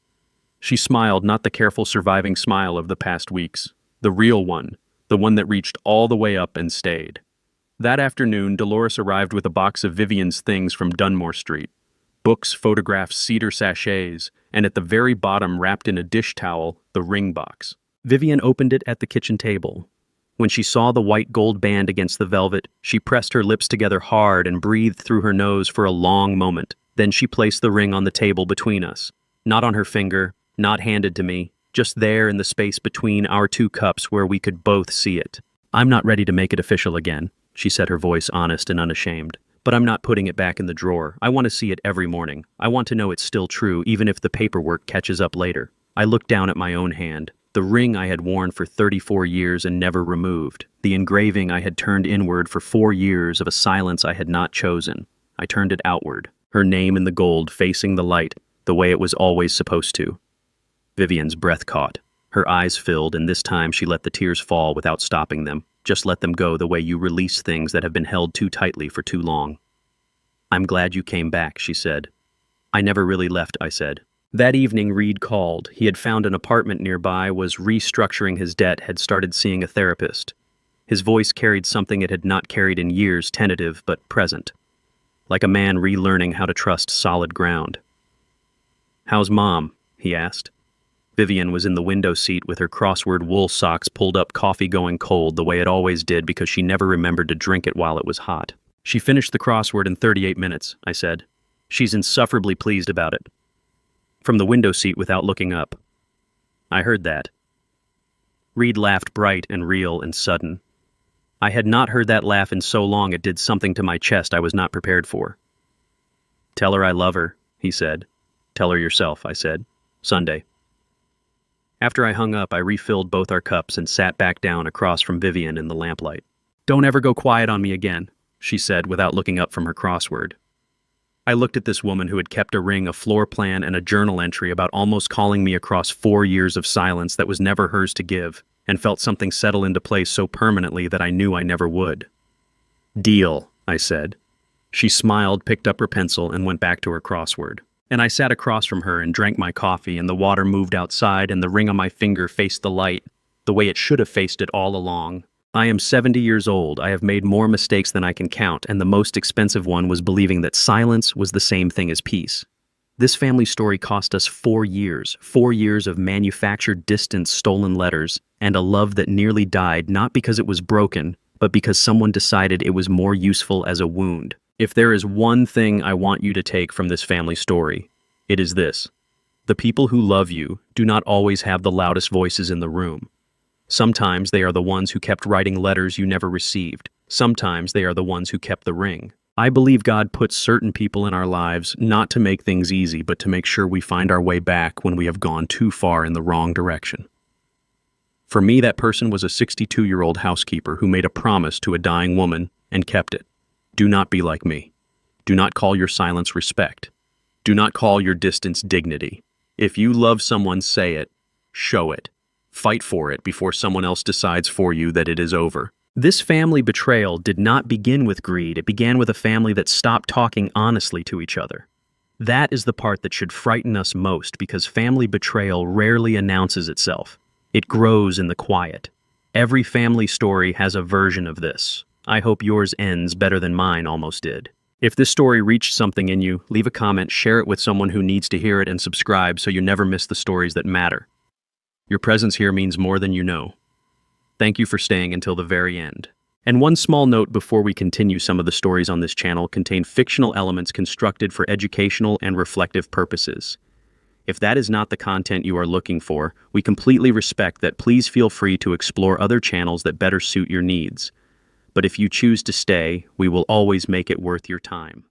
She smiled, not the careful surviving smile of the past weeks. The real one, the one that reached all the way up and stayed. That afternoon, Dolores arrived with a box of Vivian's things from Dunmore Street. Books, photographs, cedar sachets, and at the very bottom, wrapped in a dish towel, the ring box. Vivian opened it at the kitchen table. When she saw the white gold band against the velvet, she pressed her lips together hard and breathed through her nose for a long moment. Then she placed the ring on the table between us. Not on her finger, not handed to me, just there in the space between our 2 cups where we could both see it. "I'm not ready to make it official again," she said, her voice honest and unashamed. "But I'm not putting it back in the drawer. I want to see it every morning. I want to know it's still true, even if the paperwork catches up later." I looked down at my own hand, the ring I had worn for 34 years and never removed, the engraving I had turned inward for 4 years of a silence I had not chosen. I turned it outward, her name in the gold facing the light, the way it was always supposed to. Vivian's breath caught. Her eyes filled, and this time she let the tears fall without stopping them. Just let them go the way you release things that have been held too tightly for too long. "I'm glad you came back," she said. "I never really left," I said. That evening, Reed called. He had found an apartment nearby, was restructuring his debt, had started seeing a therapist. His voice carried something it had not carried in years, tentative but present. Like a man relearning how to trust solid ground. "How's Mom?" he asked. Vivian was in the window seat with her crossword wool socks pulled up, coffee going cold the way it always did because she never remembered to drink it while it was hot. "She finished the crossword in 38 minutes, I said. "She's insufferably pleased about it." From the window seat without looking up. "I heard that." Reed laughed, bright and real and sudden. I had not heard that laugh in so long it did something to my chest I was not prepared for. "Tell her I love her," he said. "Tell her yourself," I said. "Sunday." After I hung up, I refilled both our cups and sat back down across from Vivian in the lamplight. "Don't ever go quiet on me again," she said without looking up from her crossword. I looked at this woman who had kept a ring, a floor plan, and a journal entry about almost calling me across 4 years of silence that was never hers to give, and felt something settle into place so permanently that I knew I never would. "Deal," I said. She smiled, picked up her pencil, and went back to her crossword. And I sat across from her and drank my coffee, and the water moved outside, and the ring on my finger faced the light, the way it should have faced it all along. I am 70 years old. I have made more mistakes than I can count, and the most expensive one was believing that silence was the same thing as peace. This family story cost us 4 years, 4 years of manufactured distance, stolen letters, and a love that nearly died not because it was broken, but because someone decided it was more useful as a wound. If there is one thing I want you to take from this family story, it is this. The people who love you do not always have the loudest voices in the room. Sometimes they are the ones who kept writing letters you never received. Sometimes they are the ones who kept the ring. I believe God puts certain people in our lives not to make things easy, but to make sure we find our way back when we have gone too far in the wrong direction. For me, that person was a 62-year-old housekeeper who made a promise to a dying woman and kept it. Do not be like me. Do not call your silence respect. Do not call your distance dignity. If you love someone, say it. Show it. Fight for it before someone else decides for you that it is over. This family betrayal did not begin with greed. It began with a family that stopped talking honestly to each other. That is the part that should frighten us most, because family betrayal rarely announces itself. It grows in the quiet. Every family story has a version of this. I hope yours ends better than mine almost did. If this story reached something in you, leave a comment, share it with someone who needs to hear it, and subscribe so you never miss the stories that matter. Your presence here means more than you know. Thank you for staying until the very end. And one small note before we continue: some of the stories on this channel contain fictional elements constructed for educational and reflective purposes. If that is not the content you are looking for, we completely respect that. Please feel free to explore other channels that better suit your needs. But if you choose to stay, we will always make it worth your time.